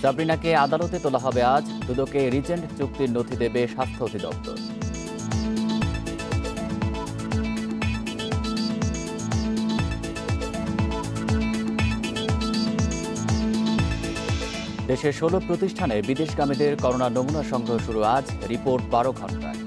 সাবরিনাকে আদালতে তোলা হবে আজ। দুদকে রিজেন্ট চুক্তির নথি দেবে স্বাস্থ্য অধিদপ্তর। দেশের ১৬ প্রতিষ্ঠানে বিদেশগামীদের করোনা নমুনা সংগ্রহ শুরু আজ। রিপোর্ট ১২ ঘণ্টায়।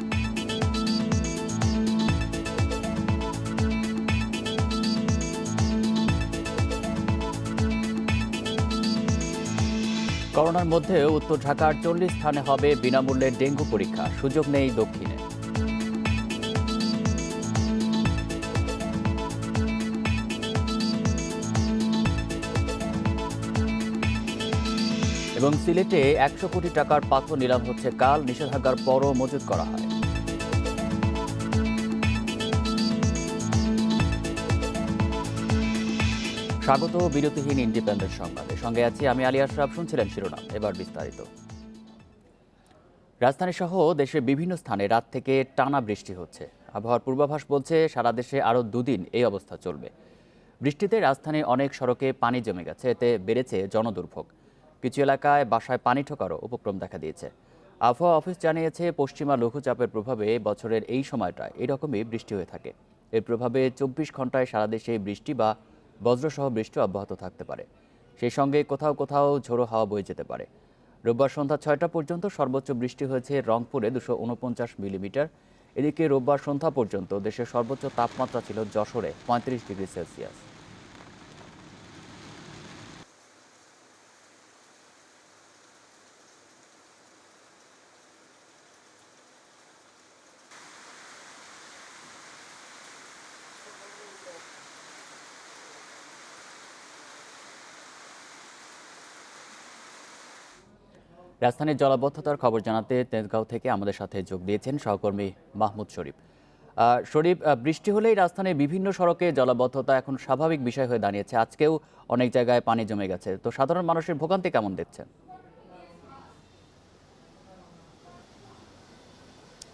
করোনার মধ্যেও উত্তর ঢাকার ৪০ স্থানে হবে বিনামূল্যে ডেঙ্গু পরীক্ষা, সুযোগ নেই দক্ষিণে। এবং সিলেটে ১০০ কোটি টাকার পাথর নিলাম হচ্ছে কাল, নিষেধাজ্ঞার পরও মজুত করা হয়। স্বাগত বিরতিহীন ইন্ডিপেন্ডেন্ট সংবাদে, সঙ্গে আছি আমি আলী আশরাফ। শুনছিলেন শিরোনাম, এবার বিস্তারিত। রাজধানী সহ দেশের বিভিন্ন স্থানে রাত থেকে টানা বৃষ্টি হচ্ছে। আবহাওয়ার পূর্বাভাস বলছে সারা দেশে আরও দুদিন এই অবস্থা চলবে। বৃষ্টিতে রাজধানীর অনেক সড়কে পানি জমে গেছে, এতে বেড়েছে জনদুর্ভোগ। কিছু এলাকায় বাসায় পানি ঢোকারও উপক্রম দেখা দিয়েছে। আবহাওয়া অফিস জানিয়েছে, পশ্চিমা লঘুচাপের প্রভাবে বছরের এই সময়টায় এরকমই বৃষ্টি হয়ে থাকে। এর প্রভাবে ২৪ ঘন্টায় সারা দেশে বৃষ্টি বা বজ্রসহ বৃষ্টি অব্যাহত থাকতে পারে। সেই সঙ্গে কোথাও কোথাও ঝোড়ো হাওয়া বয়ে যেতে পারে। রোববার সন্ধ্যা ৬টা পর্যন্ত সর্বোচ্চ বৃষ্টি হয়েছে রংপুরে ২৪৯ মিলিমিটার। এদিকে রোববার সন্ধ্যা পর্যন্ত দেশের সর্বোচ্চ তাপমাত্রা ছিল যশোরে ৩৫ ডিগ্রি সেলসিয়াস। রাজধানীর জলাবদ্ধতার খবর জানাতে তেজগাঁও থেকে আমাদের সাথে যোগ দিয়েছেন সহকর্মী মাহমুদ শরীফ। শরীফ, বৃষ্টি হলেই রাজধানীর বিভিন্ন সড়কে জলাবদ্ধতা এখন স্বাভাবিক বিষয় হয়ে দাঁড়িয়েছে। আজকেও অনেক জায়গায় পানি জমে গেছে, তো সাধারণ মানুষের ভোগান্তি কেমন দেখছেন?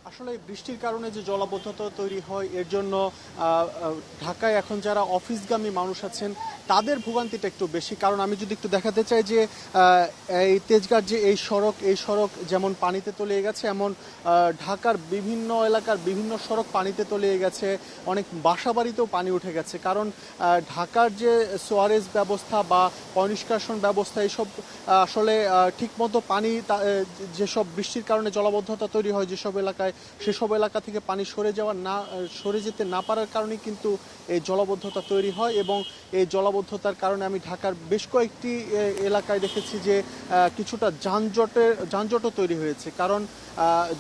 আসলে বৃষ্টির কারণে যে জলাবদ্ধতা তৈরি হয়, এর জন্য ঢাকায় এখন যারা অফিসগামী মানুষ আছেন তাদের ভোগান্তিটা একটু বেশি। কারণ আমি যদি একটু দেখাতে চাই যে এই তেজগাঁর যে এই সড়ক যেমন পানিতে তলিয়ে গেছে, এমন ঢাকার বিভিন্ন এলাকার বিভিন্ন সড়ক পানিতে তলিয়ে গেছে। অনেক বাসাবাড়িতেও পানি উঠে গেছে। কারণ ঢাকার যে সোয়ারেজ ব্যবস্থা বা পয়ঃনিষ্কাশন ব্যবস্থা, এইসব আসলে ঠিকমতো পানি যেসব বৃষ্টির কারণে জলাবদ্ধতা তৈরি হয় যেসব এলাকায়, সেসব এলাকা থেকে পানি সরে যেতে না পারার কারণেই কিন্তু এই জলাবদ্ধতা তৈরি হয়। এবং এই জলাবদ্ধতার কারণে আমি ঢাকার বেশ কয়েকটি এলাকায় দেখেছি যে কিছুটা যানজটও তৈরি হয়েছে। কারণ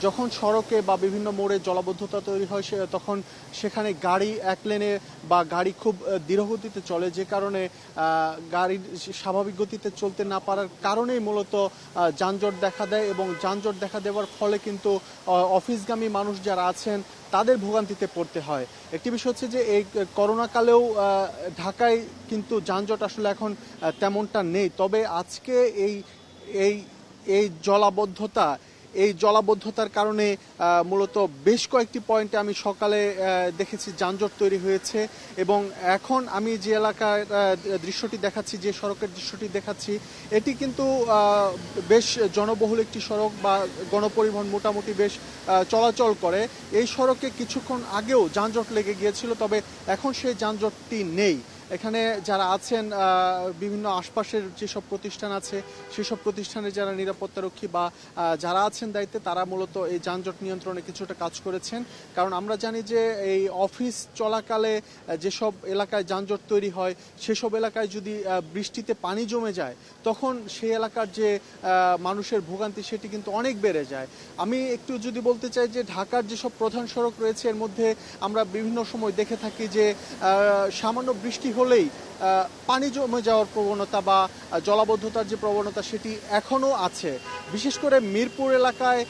যখন সড়কে বা বিভিন্ন মোড়ে জলাবদ্ধতা তৈরি হয়, তখন সেখানে গাড়ি এক লেনে বা গাড়ি খুব ধীরগতিতে চলে, যে কারণে গাড়ি স্বাভাবিক গতিতে চলতে না পারার কারণেই মূলত যানজট দেখা দেয়। এবং যানজট দেখা দেওয়ার ফলে কিন্তু অফিসগামী মানুষ যারা আছেন তাদের ভোগান্তিতে পড়তে হয়। একটি বিষয় হচ্ছে যে এই করোনাকালেও ঢাকায় কিন্তু যানজট আসলে এখন তেমনটা নেই। তবে আজকে এই এই জলাবদ্ধতার কারণে মূলত বেশ কয়েকটি পয়েন্টে আমি সকালে দেখেছি যানজট তৈরি হয়েছে। এবং এখন আমি যে এলাকার দৃশ্যটি দেখাচ্ছি, যে সড়কের দৃশ্যটি দেখাচ্ছি, এটি কিন্তু বেশ জনবহুল একটি সড়ক বা গণপরিবহন মোটামুটি বেশ চলাচল করে। এই সড়কে কিছুক্ষণ আগেও যানজট লেগে গিয়েছিল, তবে এখন সেই যানজটটি নেই। এখানে যারা আছেন, বিভিন্ন আশপাশের যেসব প্রতিষ্ঠান আছে সেসব প্রতিষ্ঠানের যারা নিরাপত্তারক্ষী বা যারা আছেন দায়িত্বে, তারা মূলত এই যানজট নিয়ন্ত্রণে কিছুটা কাজ করেছেন। কারণ আমরা জানি যে এই অফিস চলাকালে যেসব এলাকায় যানজট তৈরি হয়, সেসব এলাকায় যদি বৃষ্টিতে পানি জমে যায়, তখন সেই এলাকার যে মানুষের ভোগান্তি সেটি কিন্তু অনেক বেড়ে যায়। আমি একটু যদি বলতে চাই যে ঢাকার যেসব প্রধান সড়ক রয়েছে, এর মধ্যে আমরা বিভিন্ন সময় দেখে থাকি যে সামান্য বৃষ্টি হলেই পানি জমে যাওয়ার প্রবণতা বা জলাবদ্ধতার যে প্রবণতা সেটি এখনও আছে। বিশেষ করে মিরপুর এলাকায়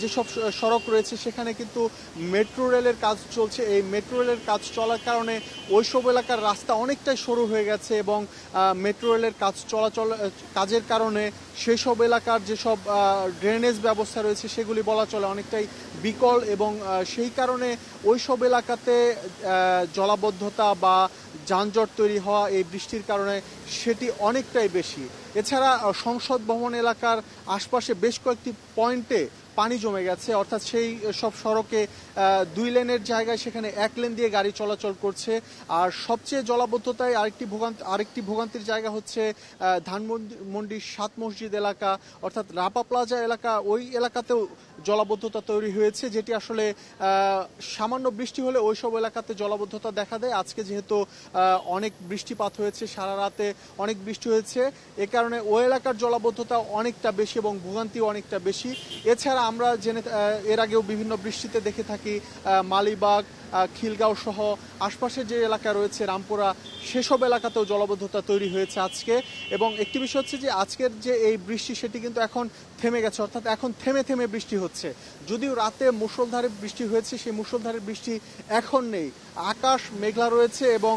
যেসব সড়ক রয়েছে সেখানে কিন্তু মেট্রো রেলের কাজ চলছে। এই মেট্রো রেলের কাজ চলার কারণে ওইসব এলাকার রাস্তা অনেকটাই সরু হয়ে গেছে। এবং মেট্রো রেলের কাজের কারণে সেসব এলাকার যেসব ড্রেনেজ ব্যবস্থা রয়েছে সেগুলি বলা চলে অনেকটাই বিকল। এবং সেই কারণে ওইসব এলাকাতে জলাবদ্ধতা বা যানজট তৈরি হওয়া এই বৃষ্টির কারণে সেটি অনেকটাই বেশি। এছাড়া সংসদ ভবন এলাকার আশপাশে বেশ কয়েকটি পয়েন্টে পানি জমে গেছে, অর্থাৎ সেই সব সড়কে 2 লেনের জায়গায় সেখানে 1 লেন দিয়ে গাড়ি চলাচল করছে। আর সবচেয়ে জলাবদ্ধতায় আরেকটি ভোগান্তির জায়গা হচ্ছে ধানমন্ডির 7 মসজিদ এলাকা, অর্থাৎ রাপা প্লাজা এলাকা। ওই এলাকাতেও জলাবদ্ধতা তৈরি হয়েছে, যেটি আসলে সামান্য বৃষ্টি হলে ওইসব এলাকাতে জলাবদ্ধতা দেখা দেয়। আজকে যেহেতু অনেক বৃষ্টিপাত হয়েছে, সারা রাতে অনেক বৃষ্টি হয়েছে, এ কারণে ওই এলাকার জলাবদ্ধতা অনেকটা বেশি এবং ভোগান্তিও অনেকটা বেশি। এছাড়া আমরা এর আগেও বিভিন্ন বৃষ্টিতে দেখে থাকি মালিবাগ, খিলগাঁও সহ আশপাশের যে এলাকা রয়েছে রামপুরা, সেসব এলাকাতেও জলাবদ্ধতা তৈরি হয়েছে আজকে। এবং একটি বিষয় হচ্ছে যে আজকের যে এই বৃষ্টি সেটি কিন্তু এখন থেমে গেছে, অর্থাৎ এখন থেমে থেমে বৃষ্টি হচ্ছে। যদিও রাতে মুষলধারে বৃষ্টি হয়েছে, সেই মুষলধারে বৃষ্টি এখন নেই। আকাশ মেঘলা রয়েছে এবং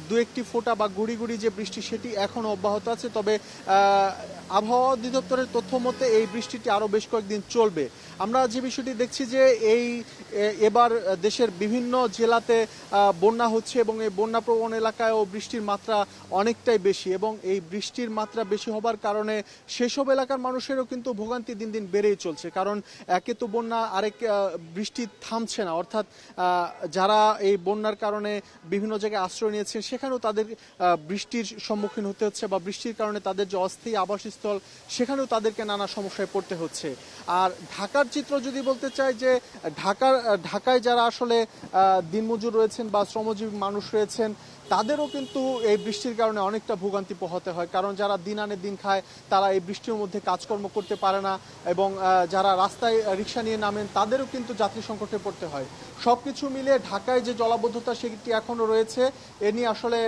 2-1টি ফোঁটা বা গুড়ি গুড়ি যে বৃষ্টি সেটি এখন অব্যাহত আছে। তবে আবহাওয়া অধিদপ্তরের তথ্য মতে এই বৃষ্টিটি আরও বেশ কয়েকদিন চলবে। আমরা যে বিষয়টি দেখছি যে এবার দেশের বিভিন্ন জেলাতে বন্যা হচ্ছে এবং এই বন্যা প্রবণ এলাকায়ও বৃষ্টির মাত্রা অনেকটাই বেশি, এবং এই বৃষ্টির মাত্রা বেশি হবার কারণে সেসব এলাকার মানুষেরও কিন্তু ভোগান্তি দিন দিন বেড়েই চলছে। কারণ একে তো বন্যা, আরেক বৃষ্টি থামছে না, অর্থাৎ যারা এই বন্যার কারণে বিভিন্ন জায়গায় আশ্রয় নিয়েছেন সেখানেও তাদের বৃষ্টির সম্মুখীন হতে হচ্ছে, বা বৃষ্টির কারণে তাদের যে অস্থায়ী আবাসস্থল সেখানেও তাদেরকে নানা সমস্যায় পড়তে হচ্ছে। আর ঢাকার চিত্র যদি বলতে চাই, যে ঢাকায় যারা আসলে দিনমজুর রয়েছেন বা শ্রমজীবী মানুষ রয়েছেন, তাদেরও কিন্তু এই বৃষ্টির কারণে অনেকটা ভোগান্তি পোহাতে হয়। কারণ যারা দিন আনে দিন খায় তারা এই বৃষ্টির মধ্যে কাজকর্ম করতে পারে না, এবং যারা রাস্তায় রিক্সা নিয়ে নামেন তাদেরও কিন্তু যাত্রী সংকটে পড়তে হয়। সব কিছু মিলে ঢাকায় যে জলাবদ্ধতা সেটি এখনও রয়েছে। এ নিয়ে আসলে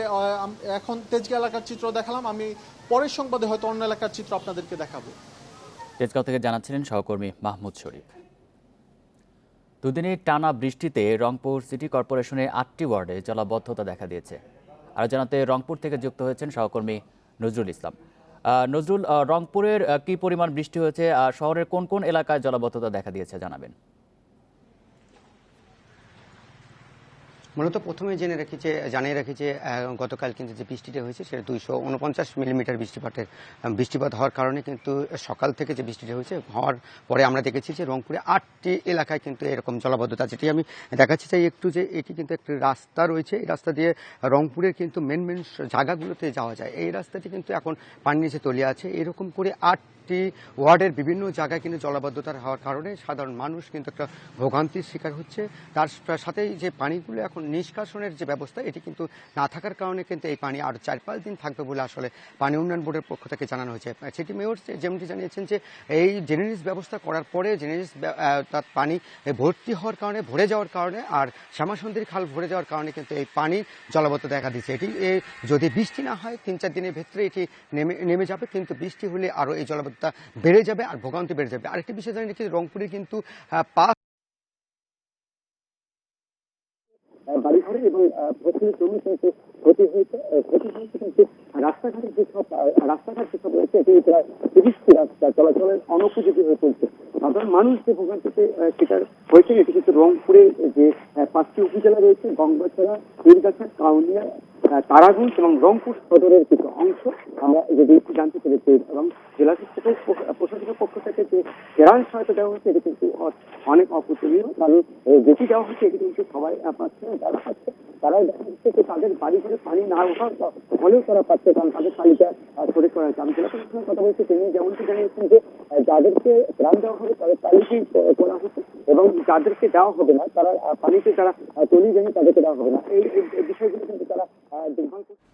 এখন তেজগাঁও এলাকার চিত্র দেখালাম, আমি পরের সংবাদে হয়তো অন্য এলাকার চিত্র আপনাদেরকে দেখাবো। তেজগাঁও থেকে জানাচ্ছিলেন সহকর্মী মাহমুদ শরীফ। দুদিনের টানা বৃষ্টিতে রংপুর সিটি কর্পোরেশনের 8টি ওয়ার্ডে জলাবদ্ধতা দেখা দিয়েছে। আর জানাতে রংপুর থেকে যুক্ত হয়েছেন সহকর্মী নজরুল ইসলাম। নজরুল, রংপুরের কি পরিমাণ বৃষ্টি হয়েছে আর শহরের কোন কোন এলাকায় জলাবদ্ধতা দেখা দিয়েছে জানাবেন। মূলত প্রথমে জানিয়ে রাখি যে গতকাল কিন্তু যে বৃষ্টিটা হয়েছে সেটা 249 মিলিমিটার বৃষ্টিপাত হওয়ার কারণে কিন্তু সকাল থেকে যে বৃষ্টিটা হয়েছে হওয়ার পরে আমরা দেখেছি যে রংপুরে 8টি এলাকায় কিন্তু এরকম জলাবদ্ধতা, যেটি আমি দেখাচ্ছি চাই একটু, যে এটি কিন্তু একটি রাস্তা রয়েছে। এই রাস্তা দিয়ে রংপুরের কিন্তু মেন জায়গাগুলোতে যাওয়া যায়। এই রাস্তাটি কিন্তু এখন পানির নিচে তলিয়ে আছে। এরকম করে 8টি ওয়ার্ডের বিভিন্ন জায়গায় কিন্তু জলাবদ্ধতা হওয়ার কারণে সাধারণ মানুষ কিন্তু একটা ভোগান্তির শিকার হচ্ছে। তার সাথেই যে পানিগুলো এখন নিষ্কাশনের যে ব্যবস্থা এটি কিন্তু না থাকার কারণে কিন্তু এই পানি আরও 4-5 দিন থাকবে বলে আসলে পানি উন্নয়ন বোর্ডের পক্ষ থেকে জানানো হয়েছে। সিটি মেয়র যেমনটি জানিয়েছেন যে এই ড্রেনেজ ব্যবস্থা করার পরে ড্রেনেজ তার পানি ভর্তি হওয়ার কারণে, ভরে যাওয়ার কারণে, আর শ্যামাসুন্দরী খাল ভরে যাওয়ার কারণে কিন্তু এই পানি জলাবদ্ধতা দেখা দিচ্ছে। এটি যদি বৃষ্টি না হয় 3-4 দিনের ভেতরে এটি নেমে যাবে, কিন্তু বৃষ্টি হলে আরও এই জলাবদ্ধতা বেড়ে যাবে আর ভোগান্তি বেড়ে যাবে। আরেকটি বিষয় জানিয়ে রেখেছি, রংপুরে কিন্তু বাড়িঘরে এবং ফসলের জমি কিন্তু ক্ষতি হয়েছে কিন্তু রাস্তাঘাট যেসব রয়েছে এটি প্রায় 30টি রাস্তা চলাচলের অনুপযোগী হয়ে পড়ছে। সাধারণ মানুষ যে ভোগান্তিতে শিকার হয়েছে এটি কিন্তু রংপুরে যে 5টি উপজেলা রয়েছে, গঙ্গাছড়া, পীরগাছা, কাউনিয়া, তারাগঞ্জ এবং রংপুর সদরের কিছু অংশ আমরা যদি জানতে পেরেছি। এবং জেলা প্রশাসনের পক্ষ থেকে যে কেরান সহায়তা দেওয়া হচ্ছে এটি কিন্তু অনেক অপূরণীয়। কারণ যেটি দেওয়া হচ্ছে এটি কিন্তু সবাই পাচ্ছে না, যারা পাচ্ছে তারাই দেখা যাচ্ছে যে তাদের বাড়ি ঘরে পানি না ওঠার হলেও তারা পাচ্ছে, কারণ তাদের তালিকা সরে করা হয়েছে। আমি জেলা প্রশাসনের কথা বলছি, তিনি যেমনটি জানিয়েছেন যে যাদেরকে ত্রাণ দেওয়া হবে তাদের তালিকাই করা হচ্ছে, এবং যাদেরকে দেওয়া হবে না তারা পানিতে যারা তলিয়ে যায়নি তাদেরকে দেওয়া হবে না। এই বিষয়গুলো কিন্তু তারা দেখভাল করছে।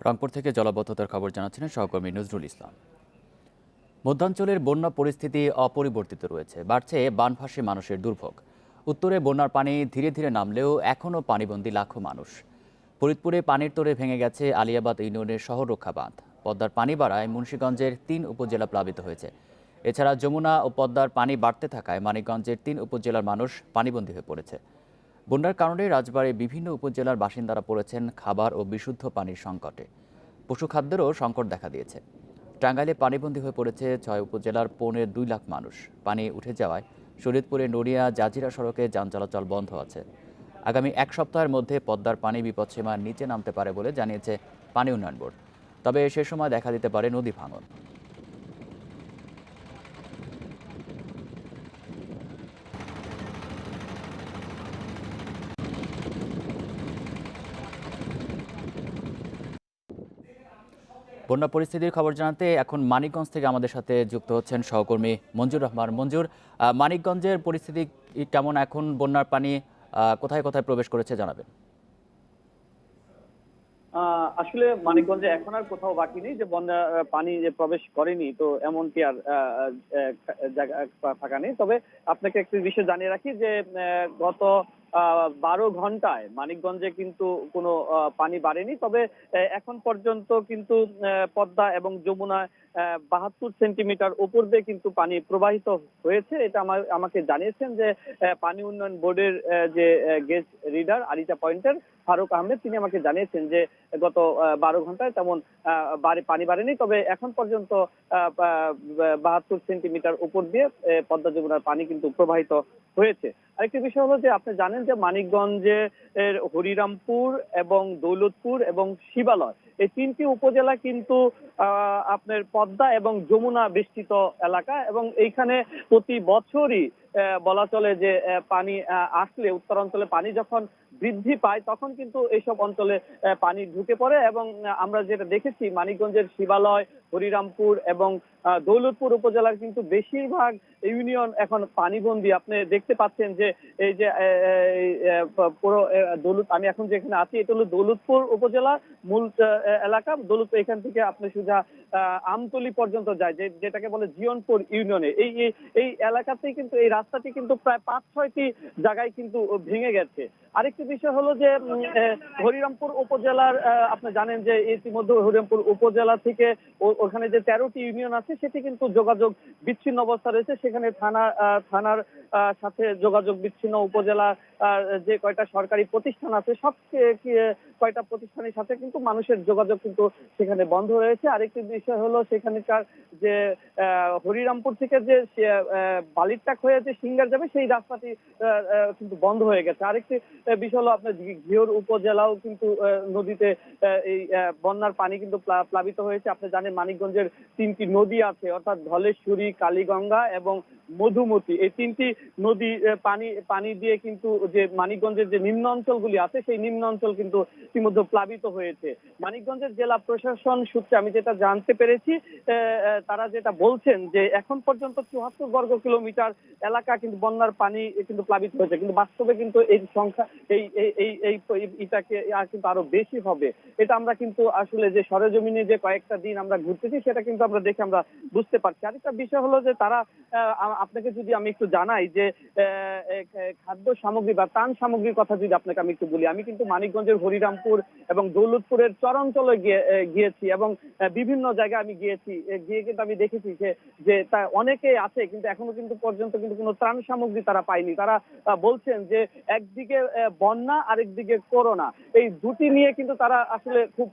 রংপুর থেকে জলাবদ্ধতার খবর জানাচ্ছিলেন সহকর্মী নজরুল ইসলাম। মধ্যাঞ্চলের বন্যা পরিস্থিতি অপরিবর্তিত রয়েছে, বাড়ছে বানভাসী মানুষের দুর্ভোগ। উত্তরে বন্যার পানি ধীরে ধীরে নামলেও এখনও পানিবন্দী লাখো মানুষ। ফরিদপুরে পানির তোড়ে ভেঙে গেছে আলিয়াবাদ ইউনিয়নের শহর রক্ষা বাঁধ। পদ্মার পানি বাড়ায় মুন্সিগঞ্জের 3 উপজেলা প্লাবিত হয়েছে। এছাড়া যমুনা ও পদ্মার পানি বাড়তে থাকায় মানিকগঞ্জের 3 উপজেলার মানুষ পানিবন্দী হয়ে পড়েছে। বন্যার কারণে রাজবাড়ীর বিভিন্ন উপজেলার বাসিন্দারা পড়েছেন খাবার ও বিশুদ্ধ পানির সংকটে। পশুখাদ্যেরও সংকট দেখা দিয়েছে। টাঙ্গাইলে পানিবন্দী হয়ে পড়েছে 6 উপজেলার 2.25 লাখ মানুষ। পানি উঠে যাওয়ায় শরীয়তপুরে নড়িয়া জাজিরা সড়কে যান চলাচল বন্ধ আছে। আগামী এক সপ্তাহের মধ্যে পদ্মার পানি বিপদসীমার নিচে নামতে পারে বলে জানিয়েছে পানি উন্নয়ন বোর্ড। তবে সে সময় দেখা দিতে পারে নদী ভাঙন। বন্যা পরিস্থিতির খবর জানাতে এখন মানিকগঞ্জ থেকে আমাদের সাথে যুক্ত হচ্ছেন সহকর্মী মঞ্জুর রহমান। মঞ্জুর, মানিকগঞ্জের পরিস্থিতি কেমন এখন? বন্যার পানি কোথায় কোথায় প্রবেশ করেছে জানাবেন। আসলে মানিকগঞ্জে এখন আর কোথাও বাকি নেই যে বন্যা পানি যে প্রবেশ করেনি, তো এমনটি আর জায়গা ফাঁকা নেই। তবে আপনাকে একটি বিষয় জানিয়ে রাখি যে গত 12 ঘন্টায় মানিকগঞ্জে কিন্তু কোনো পানি বাড়েনি। তবে এখন পর্যন্ত কিন্তু পদ্মা এবং যমুনায় 72 সেন্টিমিটার উপর দিয়ে কিন্তু পানি প্রবাহিত হয়েছে। এটা আমাকে জানিয়েছেন যে পানি উন্নয়ন বোর্ডের যে গেজ রিডার আরিচা পয়েন্টের ফারুক আহমেদ, তিনি আমাকে জানিয়েছেন যে গত 12 ঘন্টায় তেমন পানি বাড়েনি। তবে এখন পর্যন্ত 72 সেন্টিমিটার উপর দিয়ে পদ্মা যমুনার পানি কিন্তু প্রবাহিত হয়েছে। আরেকটি বিষয় হলো যে আপনি জানেন যে মানিকগঞ্জে হরিরামপুর এবং দৌলতপুর এবং শিবালয় এই 3টি উপজেলা কিন্তু আপনার পদ্মা এবং যমুনা বেষ্টিত এলাকা, এবং এইখানে প্রতি বছরই বলা চলে যে পানি আসলে উত্তরাঞ্চলে পানি যখন বৃদ্ধি পায় তখন কিন্তু এইসব অঞ্চলে পানি ঢুকে পড়ে। এবং আমরা যেটা দেখেছি মানিকগঞ্জের শিবালয়, হরিরামপুর এবং দৌলতপুর উপজেলার কিন্তু বেশিরভাগ ইউনিয়ন এখন পানিবন্দী। আপনি দেখতে পাচ্ছেন যে এই যে পুরো আমি এখন যেখানে আছি এটা হলো দৌলতপুর উপজেলা মূল এলাকা। দৌলতপুর এখান থেকে আপনি সোজা আমতলী পর্যন্ত যায়, যেটাকে বলে জিয়নপুর ইউনিয়নে। এই এলাকাতেই কিন্তু এই রাস্তাটি কিন্তু প্রায় 5-6টি জায়গায় কিন্তু ভেঙে গেছে। আরেকটি বিষয় হলো যে হরিরামপুর উপজেলার আপনি জানেন যে ইতিমধ্যে হরিরামপুর উপজেলা থেকে ওখানে যে 13টি ইউনিয়ন আছে সেটি কিন্তু যোগাযোগ বিচ্ছিন্ন অবস্থা রয়েছে। সেখানে থানার সাথে যোগাযোগ বিচ্ছিন্ন, উপজেলা যে কয়টা সরকারি প্রতিষ্ঠান আছে সব কয়টা প্রতিষ্ঠানের সাথে কিন্তু মানুষের যোগাযোগ কিন্তু সেখানে বন্ধ রয়েছে। আরেকটি বিষয় হলো সেখানকার যে হরিরামপুর থেকে যে বালিরটাক হয়ে যে সিঙ্গার যাবে সেই রাস্তাটি কিন্তু বন্ধ হয়ে গেছে। আরেকটি বিষয় হলো আপনার ঘিওর উপজেলাও কিন্তু নদীতে এই বন্যার পানি কিন্তু প্লাবিত হয়েছে। আপনি জানেন মানিকগঞ্জের 3টি নদী আছে, অর্থাৎ ধলেশ্বরী, কালীগঙ্গা এবং মধুমতি। এই 3টি নদী পানি দিয়ে কিন্তু যে মানিকগঞ্জের যে নিম্ন অঞ্চলগুলি আছে সেই নিম্ন অঞ্চল কিন্তু ইতিমধ্যে প্লাবিত হয়েছে। মানিকগঞ্জের জেলা প্রশাসন সূত্রে আমি যেটা জানতে পেরেছি, তারা যেটা বলছেন যে এখন পর্যন্ত 74 বর্গ কিলোমিটার এলাকা কিন্তু বন্যার পানি কিন্তু প্লাবিত হয়েছে, কিন্তু বাস্তবে কিন্তু এই সংখ্যা এটাকে কিন্তু আরো বেশি হবে। এটা আমরা কিন্তু আসলে যে সরেজমিনে যে কয়েকটা দিন আমরা ঘুরতেছি সেটা কিন্তু আমরা দেখে আমরা বুঝতে পারছি। আরেকটা বিষয় হলো যে তারা আপনাকে যদি আমি একটু জানাই যে খাদ্য সামগ্রী বা ত্রাণ সামগ্রীর কথা যদি আপনাকে আমি একটু বলি, আমি কিন্তু মানিকগঞ্জের হরিরামপুর এবং দৌলতপুরের চরাঞ্চলে গিয়েছি এবং বিভিন্ন জায়গায় আমি গিয়ে কিন্তু আমি দেখেছি যে তা অনেকে আছে কিন্তু এখনো কিন্তু পর্যন্ত কিন্তু কোনো ত্রাণ সামগ্রী তারা পায়নি। তারা বলছেন যে একদিকে বন্যা আরেকদিকে করোনা, এই দুটি নিয়ে কিন্তু তারা আসলে খুব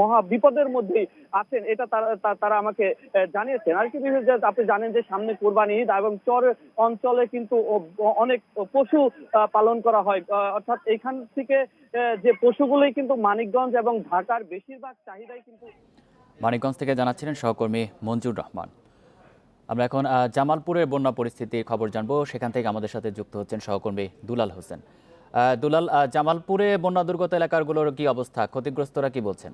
মহা বিপদের মধ্যেই আছেন, এটা তারা আমাকে জানিয়েছেন। আর কি বিষয় যে আপনি জানেন যে সামনে কোরবানি ঈদ এবং চর অঞ্চলে কিন্তু অনেক পশু পালন করা হয়, অর্থাৎ এখান থেকে যে পশুগুলোই কিন্তু মানিকগঞ্জ এবং ঢাকার বেশিরভাগ চাহিদাই কিন্তু। মানিকগঞ্জ থেকে জানাচ্ছিলেন সহকর্মী মঞ্জুর রহমান। আমরা এখন জামালপুরের বন্যা পরিস্থিতির খবর জানবো। সেখান থেকে আমাদের সাথে যুক্ত হচ্ছেন সহকর্মী দুলাল হোসেন। দুলাল, জামালপুরে বন্যা দুর্গত এলাকাগুলোর কি অবস্থা, ক্ষতিগ্রস্তরা কি বলছেন?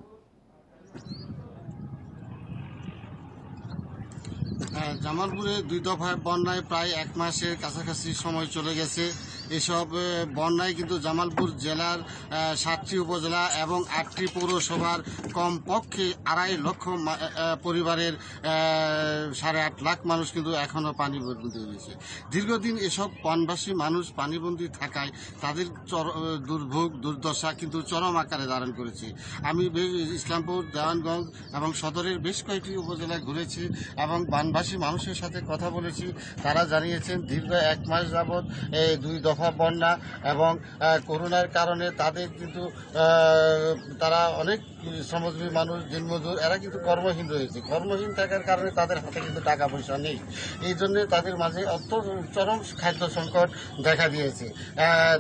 জামালপুরে 2 দফায় বন্যায় প্রায় 1 মাসের কাছাকাছি সময় চলে গেছে। এসব বন্যায় কিন্তু জামালপুর জেলার 7টি উপজেলা এবং 8টি পৌরসভার কমপক্ষে 2.5 লক্ষ পরিবারের 8.5 লাখ মানুষ কিন্তু এখনো পানিবন্দী হয়েছে। দীর্ঘদিন এসব বনবাসী মানুষ পানিবন্দী থাকায় তাদের দুর্ভোগ দুর্দশা কিন্তু চরম আকারে ধারণ করেছে। আমি ইসলামপুর, দেওয়ানগঞ্জ এবং সদরের বেশ কয়েকটি উপজেলায় ঘুরেছি এবং বানবাসী মানুষের সাথে কথা বলেছি। তারা জানিয়েছেন দীর্ঘ 1 মাস যাবৎ 2 দফা বন্যা এবং করোনার কারণে তাদের কিন্তু তারা অনেক শ্রমজীবী মানুষ, দিনমজুর, এরা কিন্তু কর্মহীন রয়েছে। কর্মহীন থাকার কারণে তাদের হাতে কিন্তু টাকা পয়সা নেই। এই জন্য তাদের মাঝে চরম খাদ্য সংকট দেখা দিয়েছে।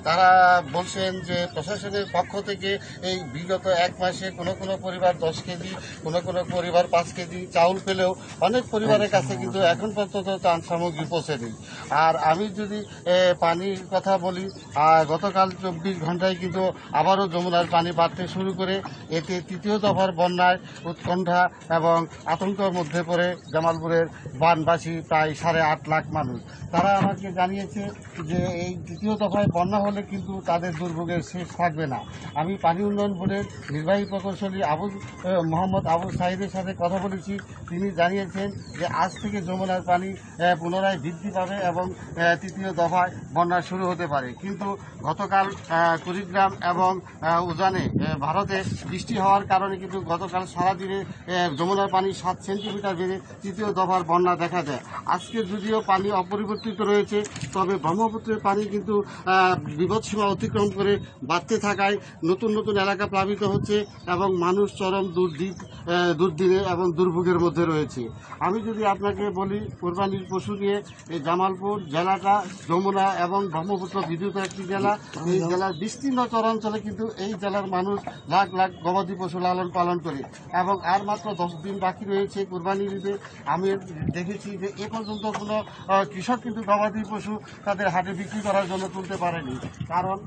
তারা বলছেন যে প্রশাসনের পক্ষ থেকে এই বিগত এক মাসে কোনো কোনো পরিবার 10 কেজি, কোনো কোনো পরিবার 5 কেজি চাউল পেলেও অনেক পরিবারের কাছে কিন্তু এখন পর্যন্ত ত্রাণ সামগ্রী পৌঁছে নেই। আর আমি যদি পানির কথা বলি, গতকাল 24 ঘন্টায় কিন্তু আবারও যমুনার পানি বাড়তে শুরু করে, এতে তৃতীয় দফার বন্যায় উৎকণ্ঠা এবং আতঙ্কের মধ্যে পড়ে জামালপুরের বানবাসী প্রায় 8.5 লাখ মানুষ। তারা আমাকে জানিয়েছে যে এই তৃতীয় দফায় বন্যা হলে কিন্তু তাদের দুর্ভোগের শেষ থাকবে না। আমি পানি উন্নয়ন বোর্ডের নির্বাহী প্রকৌশলী মোহাম্মদ আবু সাইদের সাথে কথা বলেছি। তিনি জানিয়েছেন যে আজ থেকে যমুনার পানি পুনরায় বৃদ্ধি পাবে এবং তৃতীয় দফায় বন্যা শুরু হতে পারে। কিন্তু গতকাল কুড়িগ্রাম এবং উজানে ভারতে বৃষ্টি হওয়ার কারণে কিন্তু গতকাল সারাদিনে যমুনার পানি 7 সেন্টিমিটার বেড়ে তৃতীয় দফার বন্যা দেখা যায়। আজকে যদিও পানি অপরিবর্তিত রয়েছে, তবে ব্রহ্মপুত্রের পানি কিন্তু বিপদসীমা অতিক্রম করে বাড়তে থাকায় নতুন নতুন এলাকা প্লাবিত হচ্ছে এবং মানুষ চরম দুর্দিনে এবং দুর্ভোগের মধ্যে রয়েছে। আমি যদি আপনাকে বলি, কোরবানির পশু নিয়ে এই জামালপুর জেলাটা যমুনা এবং ব্রহ্মপুত্র বিদ্যুৎ একটি জেলা। এই জেলার বিস্তীর্ণ চরাঞ্চলে কিন্তু এই জেলার মানুষ লাখ লাখ গবাদি পশু লালন পালন করে এবং আর মাত্র 10 দিন বাকি রয়েছে কোরবানির ঈদে। আমি দেখেছি যে এ পর্যন্ত কোনো কৃষক কিন্তু গবাদি পশু তাদের হাটে বিক্রি করার জন্য তুলতে পারেনি, কারণ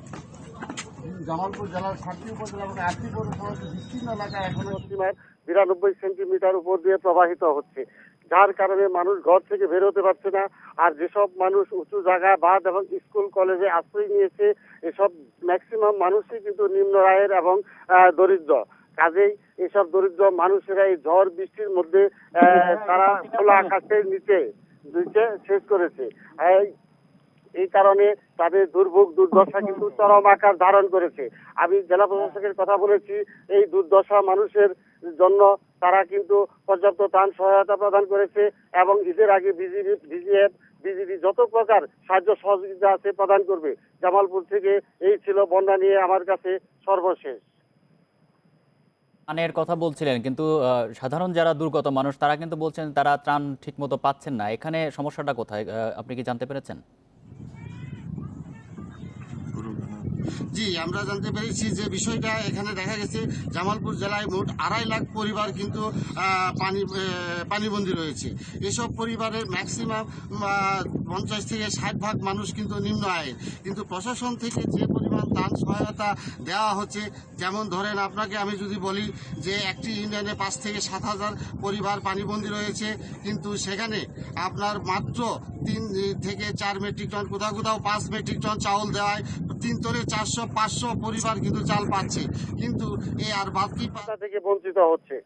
জামালপুর জেলার 7টি উপজেলা এবং 8টি পৌরসভার বিস্তীর্ণ এলাকা এখনো সীমায় 92 সেন্টিমিটার উপর দিয়ে প্রবাহিত হচ্ছে, যার কারণে মানুষ ঘর থেকে বের হতে পারছে না। আর যেসব মানুষ উঁচু জায়গা, বাঁধ এবং স্কুল কলেজে আশ্রয় নিয়েছে, এসব ম্যাক্সিমাম মানুষই কিন্তু নিম্ন আয়ের এবং দরিদ্র। কাজেই এসব দরিদ্র মানুষেরা এই ঝড় বৃষ্টির মধ্যে তারা খোলা আকাশের নিচে শেষ করেছে। এই কারণে তাদের দুর্ভোগ দুর্দশা কিন্তু চরম আকার ধারণ করেছে। আমি জেলা প্রশাসকের কথা বলেছি, এই দুর্দশা মানুষের জন্য তারা কিন্তু পর্যাপ্ত ত্রাণ সহায়তা প্রদান করেছে এবং ঈদের আগে বিজিবি যত প্রকার সাহায্য সহযোগিতা আছে প্রদান করবে। জামালপুর থেকে এই ছিল বন্যা নিয়ে আমার কাছে সর্বশেষ। ত্রাণের কথা বলছিলেন, কিন্তু সাধারণ যারা দুর্গত মানুষ তারা কিন্তু বলছেন তারা ত্রাণ ঠিকমতো পাচ্ছেন না। এখানে সমস্যাটা কোথায়, আপনি কি জানতে পেরেছেন? জি, আমরা জানতে পেরেছি যে বিষয়টা এখানে দেখা গেছে জামালপুর জেলায় মোট 2.5 লাখ পরিবার কিন্তু পানিবন্দী রয়েছে। এসব পরিবারের ম্যাক্সিমাম 50 থেকে 60% মানুষ কিন্তু নিম্ন আয়ের। কিন্তু প্রশাসন থেকে যে পরিমাণ ত্রাণ সহায়তা দেওয়া হচ্ছে, যেমন ধরেন আপনাকে আমি যদি বলি যে একটি ইউনিয়নে 5 থেকে 7,000 পরিবার পানিবন্দী রয়েছে, কিন্তু সেখানে আপনার মাত্র 3 থেকে 4 মেট্রিক টন, কোথাও কোথাও 5 মেট্রিক টন চাউল দেওয়ায় 3 তরে 400-500 পরিবার কিন্তু চাল পাচ্ছে, কিন্তু এই আর বাকি পাতা থেকে বঞ্চিত হচ্ছে।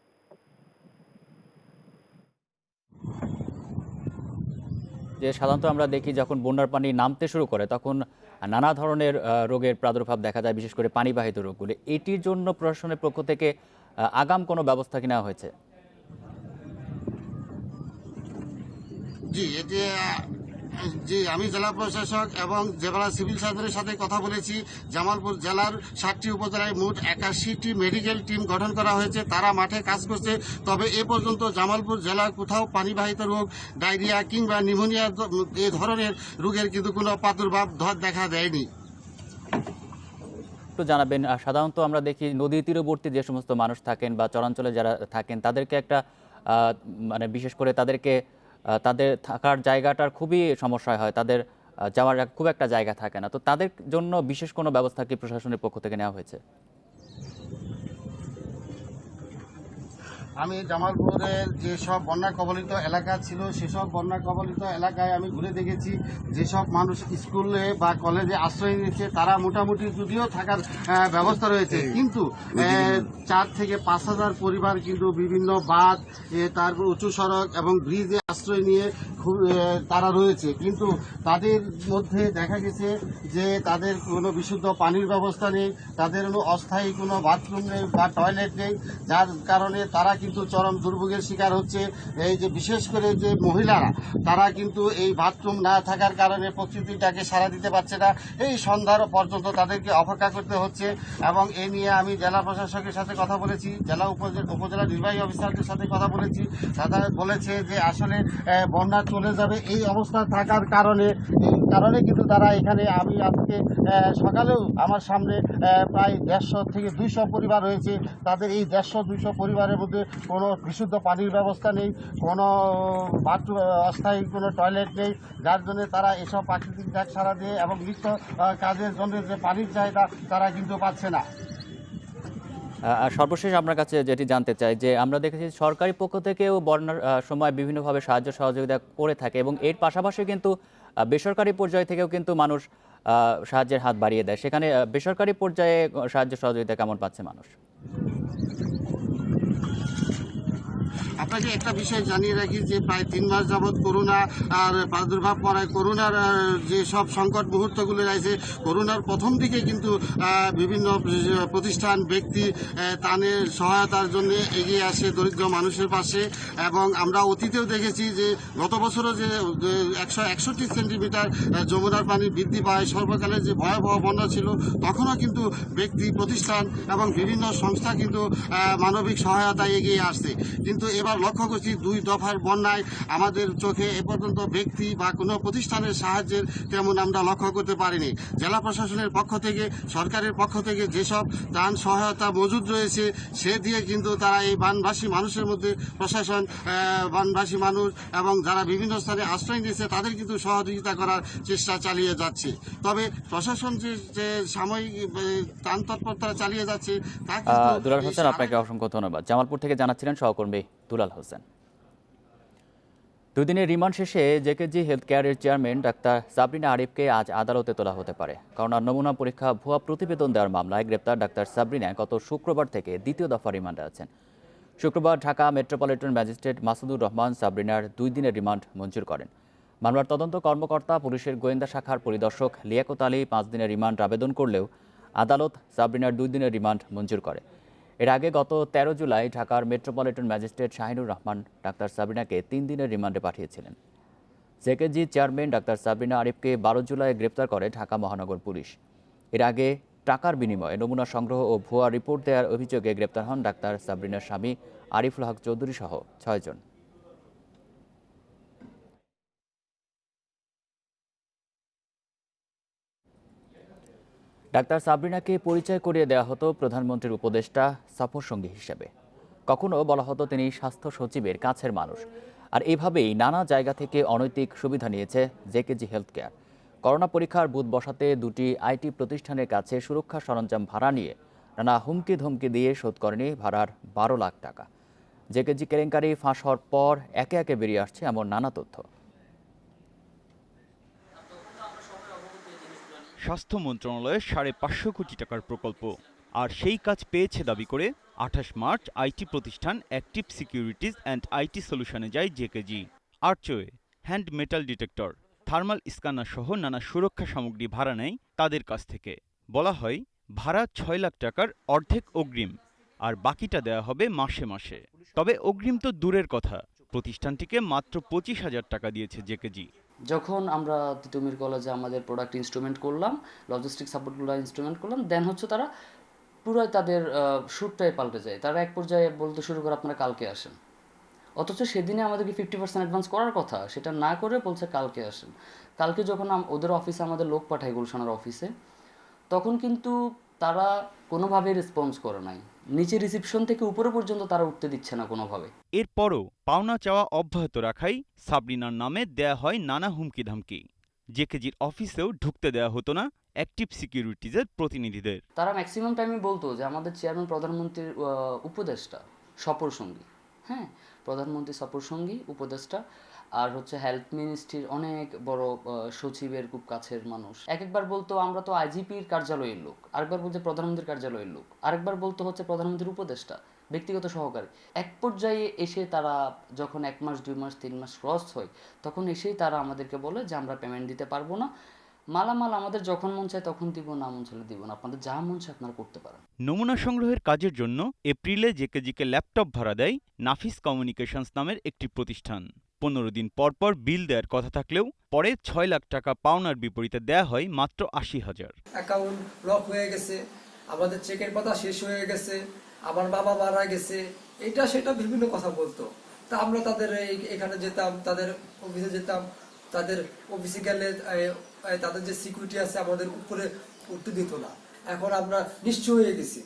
যে সাধারণত আমরা দেখি যখন বন্যার পানি নামতে শুরু করে তখন নানা ধরনের রোগের প্রাদুর্ভাব দেখা যায়, বিশেষ করে পানিবাহিত রোগগুলি। এটির জন্য প্রশাসনের পক্ষ থেকে আগাম কোনো ব্যবস্থা কি নেওয়া হয়েছে? জি, আমি জেলা প্রশাসক এবং জেলা সিভিল সার্জনের সাথে কথা বলেছি। জামালপুর জেলার 7টি উপজেলায় মোট 81টি মেডিকেল টিম গঠন করা হয়েছে, তারা মাঠে কাজ করছে। তবে এ পর্যন্ত জামালপুর জেলার কোথাও পানিবাহিত রোগ, ডায়রিয়া কিংবা নিউমোনিয়া এ ধরনের রোগের কিন্তু কোনো প্রাদুর্ভাব দেখা দেয়নি। একটু জানাবেন, সাধারণত আমরা দেখি নদী তীরবর্তী যে সমস্ত মানুষ থাকেন বা চরাঞ্চলে যারা থাকেন তাদেরকে একটা মানে বিশেষ করে তাদের থাকার জায়গাটার খুবই সমস্যা হয়, তাদের যাওয়ার খুব একটা জায়গা থাকে না। তো তাদের জন্য বিশেষ কোনো ব্যবস্থা কি প্রশাসনের পক্ষ থেকে নেওয়া হয়েছে? আমি জামালপুরের যেসব বন্যা কবলিত এলাকা ছিল সেসব বন্যা কবলিত এলাকায় আমি ঘুরে দেখেছি, যেসব মানুষ স্কুলে বা কলেজে আশ্রয় নিয়েছে তারা মোটামুটি যদিও থাকার ব্যবস্থা রয়েছে, কিন্তু 4 থেকে 5,000 পরিবার কিন্তু বিভিন্ন বাঁধ, তারপর উঁচু সড়ক এবং ব্রিজে আশ্রয় নিয়ে তারা রয়েছে, কিন্তু তাদের মধ্যে দেখা গেছে যে তাদের কোনো বিশুদ্ধ পানির ব্যবস্থা নেই, তাদের কোনো অস্থায়ী কোনো বাথরুম নেই বা টয়লেট নেই, যার কারণে তারা কিন্তু চরম দুর্ভোগের শিকার হচ্ছে। এই যে বিশেষ করে যে মহিলারা, তারা কিন্তু এই বাথরুম না থাকার কারণে প্রকৃতিটাকে সাড়া দিতে পারছে না, এই সন্ধ্যার পর্যন্ত তাদেরকে অপেক্ষা করতে হচ্ছে। এবং এ নিয়ে আমি জেলা প্রশাসকের সাথে কথা বলেছি, জেলা উপজেলা নির্বাহী অফিসারদের সাথে কথা বলেছি। তারা বলেছে যে আসলে বন্যা চলে যাবে এই অবস্থা থাকার কারণে কিন্তু তারা এখানে, আমি আজকে সকালেও আমার সামনে প্রায় 150 থেকে 200 পরিবার রয়েছে, তাদের এই 150-200 পরিবারের মধ্যে কোনো বিশুদ্ধ পানির ব্যবস্থা নেই, কোনো বাথরুম, অস্থায়ী কোনো টয়লেট নেই, যার জন্য তারা এসব প্রাকৃতিক ডাক সারা দিয়ে এবং নিত্য কাজের জন্য যে পানির চাহিদা তারা কিন্তু পাচ্ছে না। আর সর্বশেষ আপনার কাছে যেটি জানতে চাই যে আমরা দেখেছি সরকারি পক্ষ থেকেও বন্যার সময় বিভিন্নভাবে সাহায্য সহযোগিতা করে থাকে এবং এর পাশাপাশি কিন্তু বেসরকারি পর্যায় থেকেও কিন্তু মানুষ সাহায্যের হাত বাড়িয়ে দেয়। সেখানে বেসরকারি পর্যায়ে সাহায্য সহযোগিতা কেমন পাচ্ছে মানুষ? আপনাকে একটা বিষয় জানিয়ে রাখি যে প্রায় 3 মাস যাবৎ করোনা আর প্রাদুর্ভাব পড়ায় করোনার যে সব সংকট মুহূর্তগুলো রয়েছে, করোনার প্রথম দিকে কিন্তু বিভিন্ন প্রতিষ্ঠান, ব্যক্তি তাদের সহায়তার জন্য এগিয়ে আসে দরিদ্র মানুষের পাশে। এবং আমরা অতীতেও দেখেছি যে গত বছরও যে 161 সেন্টিমিটার যমুনার পানি বৃদ্ধি পায়, সর্বকালে যে ভয়াবহ বন্যা ছিল, তখনও কিন্তু ব্যক্তি, প্রতিষ্ঠান এবং বিভিন্ন সংস্থা কিন্তু মানবিক সহায়তায় এগিয়ে আসছে। কিন্তু এবার লক্ষ্য করছি 2 দফার বন্যায় আমাদের চোখে এ পর্যন্ত ব্যক্তি বা কোনো প্রতিষ্ঠানের সাহায্যের তেমন আমরা লক্ষ্য করতে পারিনি। জেলা প্রশাসনের পক্ষ থেকে, সরকারের পক্ষ থেকে যেসব ত্রাণ সহায়তা মজুদ রয়েছে, সে দিয়ে কিন্তু তারা এই বানভাসী মানুষের মধ্যে প্রশাসন, বানভাসী মানুষ এবং যারা বিভিন্ন স্থানে আশ্রয় নিয়েছে তাদের কিন্তু সহযোগিতা করার চেষ্টা চালিয়ে যাচ্ছে। তবে প্রশাসন যে সাময়িক ত্রাণ তৎপরতা চালিয়ে যাচ্ছে তা কিন্তু দুলাল হোসেন, আপনাকে অসংখ্য ধন্যবাদ। জামালপুর থেকে জানাচ্ছিলেন সহকর্মী দুলাল হোসেন। 2 দিনের রিমান্ড শেষে জেকেজি হেলথ কেয়ারের চেয়ারম্যান ডাক্তার সাবরিনা আরিফকে আজ আদালতে তোলা হতে পারে। করোনার নমুনা পরীক্ষা ভুয়া প্রতিবেদন দেওয়ার মামলায় গ্রেপ্তার ডাক্তার সাবরিনা গত শুক্রবার থেকে 2য় দফা রিমান্ডে আছেন। শুক্রবার ঢাকা মেট্রোপলিটন ম্যাজিস্ট্রেট মাসুদুর রহমান সাবরিনার 2 দিনের রিমান্ড মঞ্জুর করেন। মামলার তদন্ত কর্মকর্তা পুলিশের গোয়েন্দা শাখার পরিদর্শক লিয়াকত আলী 5 দিনের রিমান্ড আবেদন করলেও আদালত সাবরিনার 2 দিনের রিমান্ড মঞ্জুর করে। এর আগে গত 13 জুলাই ঢাকার metropolitan magistrate Shahinur Rahman doctor সাবরিনাকে 3 দিনের রিমান্ডে পাঠিয়েছিলেন। জেকেজি চেয়ারম্যান ডাক্তার সাবরিনা আরিফকে 12 জুলাই গ্রেপ্তার করে ঢাকা মহানগর পুলিশ। এর আগে টাকার বিনিময়ে নমুনা সংগ্রহ ও ভুয়া রিপোর্ট দেওয়ার অভিযোগে গ্রেপ্তার হন ডাক্তার সাবরিনার স্বামী আরিফুল হক চৌধুরী সহ 6 জন। ডাক্তার সাবরিনাকে পরিচয় করিয়ে দেওয়া হতো প্রধানমন্ত্রীর উপদেষ্টা সফরসঙ্গী হিসেবে। কখনো বলা হতো তিনি স্বাস্থ্য সচিবের কাছের মানুষ। আর এভাবেই নানা জায়গা থেকে অনৈতিক সুবিধা নিয়েছে জেকেজি হেলথ কেয়ার। করোনা পরীক্ষার বুথ বসাতে 2টি আইটি প্রতিষ্ঠানের কাছে সুরক্ষা সরঞ্জাম ভাড়া নিয়ে নানা হুমকি ধমকি দিয়ে শোধ করেনি ভাড়ার 12 লাখ টাকা। জেকেজি কেলেঙ্কারি ফাঁস হওয়ার পর একে একে বেরিয়ে আসছে এমন নানা তথ্য। স্বাস্থ্য মন্ত্রণালয়ের 550 কোটি টাকার প্রকল্প, আর সেই কাজ পেয়েছে দাবি করে 28 মার্চ আইটি প্রতিষ্ঠান অ্যাক্টিভ সিকিউরিটিজ অ্যান্ড আইটি সলিউশনে যায় JKG. Archway, hand metal detector, thermal scanner সহ নানা সুরক্ষা সামগ্রী ভাড়া নেয় তাদের কাছ থেকে। বলা হয় ভাড়া 6 লাখ টাকার অর্ধেক অগ্রিম, আর বাকিটা দেওয়া হবে মাসে মাসে। তবে অগ্রিম তো দূরের কথা, প্রতিষ্ঠানটিকে মাত্র 25,000 টাকা দিয়েছে জেকেজি। যখন আমরা তিতুমির কলেজে আমাদের প্রোডাক্ট ইনস্ট্রুমেন্ট করলাম, লজিস্টিক সাপোর্টগুলো ইনস্ট্রুমেন্ট করলাম, দেন হচ্ছে তারা পুরোই তাদের শ্যুটটাই পাল্টে যায়। তারা এক পর্যায়ে বলতে শুরু করে আপনারা কালকে আসেন, অথচ সেদিনে আমাদেরকে 50% অ্যাডভান্স করার কথা, সেটা না করে বলছে কালকে আসেন। কালকে যখন ওদের অফিসে আমাদের লোক পাঠায় গুলশানের অফিসে, তখন কিন্তু তারা কোনোভাবেই রেসপন্স করে নাই। নিচে রিসিপশন থেকে উপরে পর্যন্ত তারা উঠতে দিচ্ছে না কোনোভাবে। এরপরও পাওনা চাওয়া অব্যাহত রাখাই সাবরিনার নামে দেয়া হয় নানা হুমকি ধামকি। জেকেজির অফিসেও ঢুকতে দেয়া হতো না অ্যাক্টিভ সিকিউরিটিজের প্রতিনিধিদের। তারা ম্যাক্সিমাম টাইমই বলতো যে আমাদের চেয়ারম্যান প্রধানমন্ত্রীর উপদেষ্টা সফর সঙ্গী, হ্যাঁ, প্রধানমন্ত্রী সফর সঙ্গী উপদেষ্টা, আর হচ্ছে হেলথ মিনিস্ট্রির অনেক বড় সচিবের খুব কাছের মানুষ। একবার বলতো আমরা তো আইজিপির কার্যালয়ের লোক, আরেকবার বলতে প্রধানমন্ত্রীর কার্যালয়ের লোক, আরেকবার বলতো হচ্ছে প্রধানমন্ত্রীর উপদেষ্টা। ব্যক্তিগত সহকারী। এক পর্যায়ে এসে তারা যখন 1 মাস 2 মাস 3 মাস ক্রস হয়, তখন এসেই তারা আমাদেরকে বলে যে আমরা পেমেন্ট দিতে পারবো না, মালামাল আমাদের যখন মন চায় তখন দিব, না মন চাইলে দিব না, আপনাদের যা মন চায় আপনারা করতে পারেন। নমুনা সংগ্রহের কাজের জন্য এপ্রিলে জেকেজিকে ল্যাপটপ ভাড়া দেয় নাফিস কমিউনিকেশনস নামের একটি প্রতিষ্ঠান। 15 দিন পর পর বিল দেওয়ার কথা থাকলেও পরে 6 লাখ টাকা পাওনার বিপরীতে দেয়া হয় মাত্র 80,000। অ্যাকাউন্ট লক হয়ে গেছে, আমাদের চেকের পাতা শেষ হয়ে গেছে, আমার বাবা মারা গেছে, এটা সেটা বিভিন্ন কথা বলতো। তা আমরা তাদের এখানে যেতাম, তাদের অফিসে যেতাম, তাদের অফিসে গেলে তাদের যে সিকিউরিটি আছে আমাদের উপরে উঠতে দিত না। এখন আমরা নিশ্চয় হয়ে গেছি।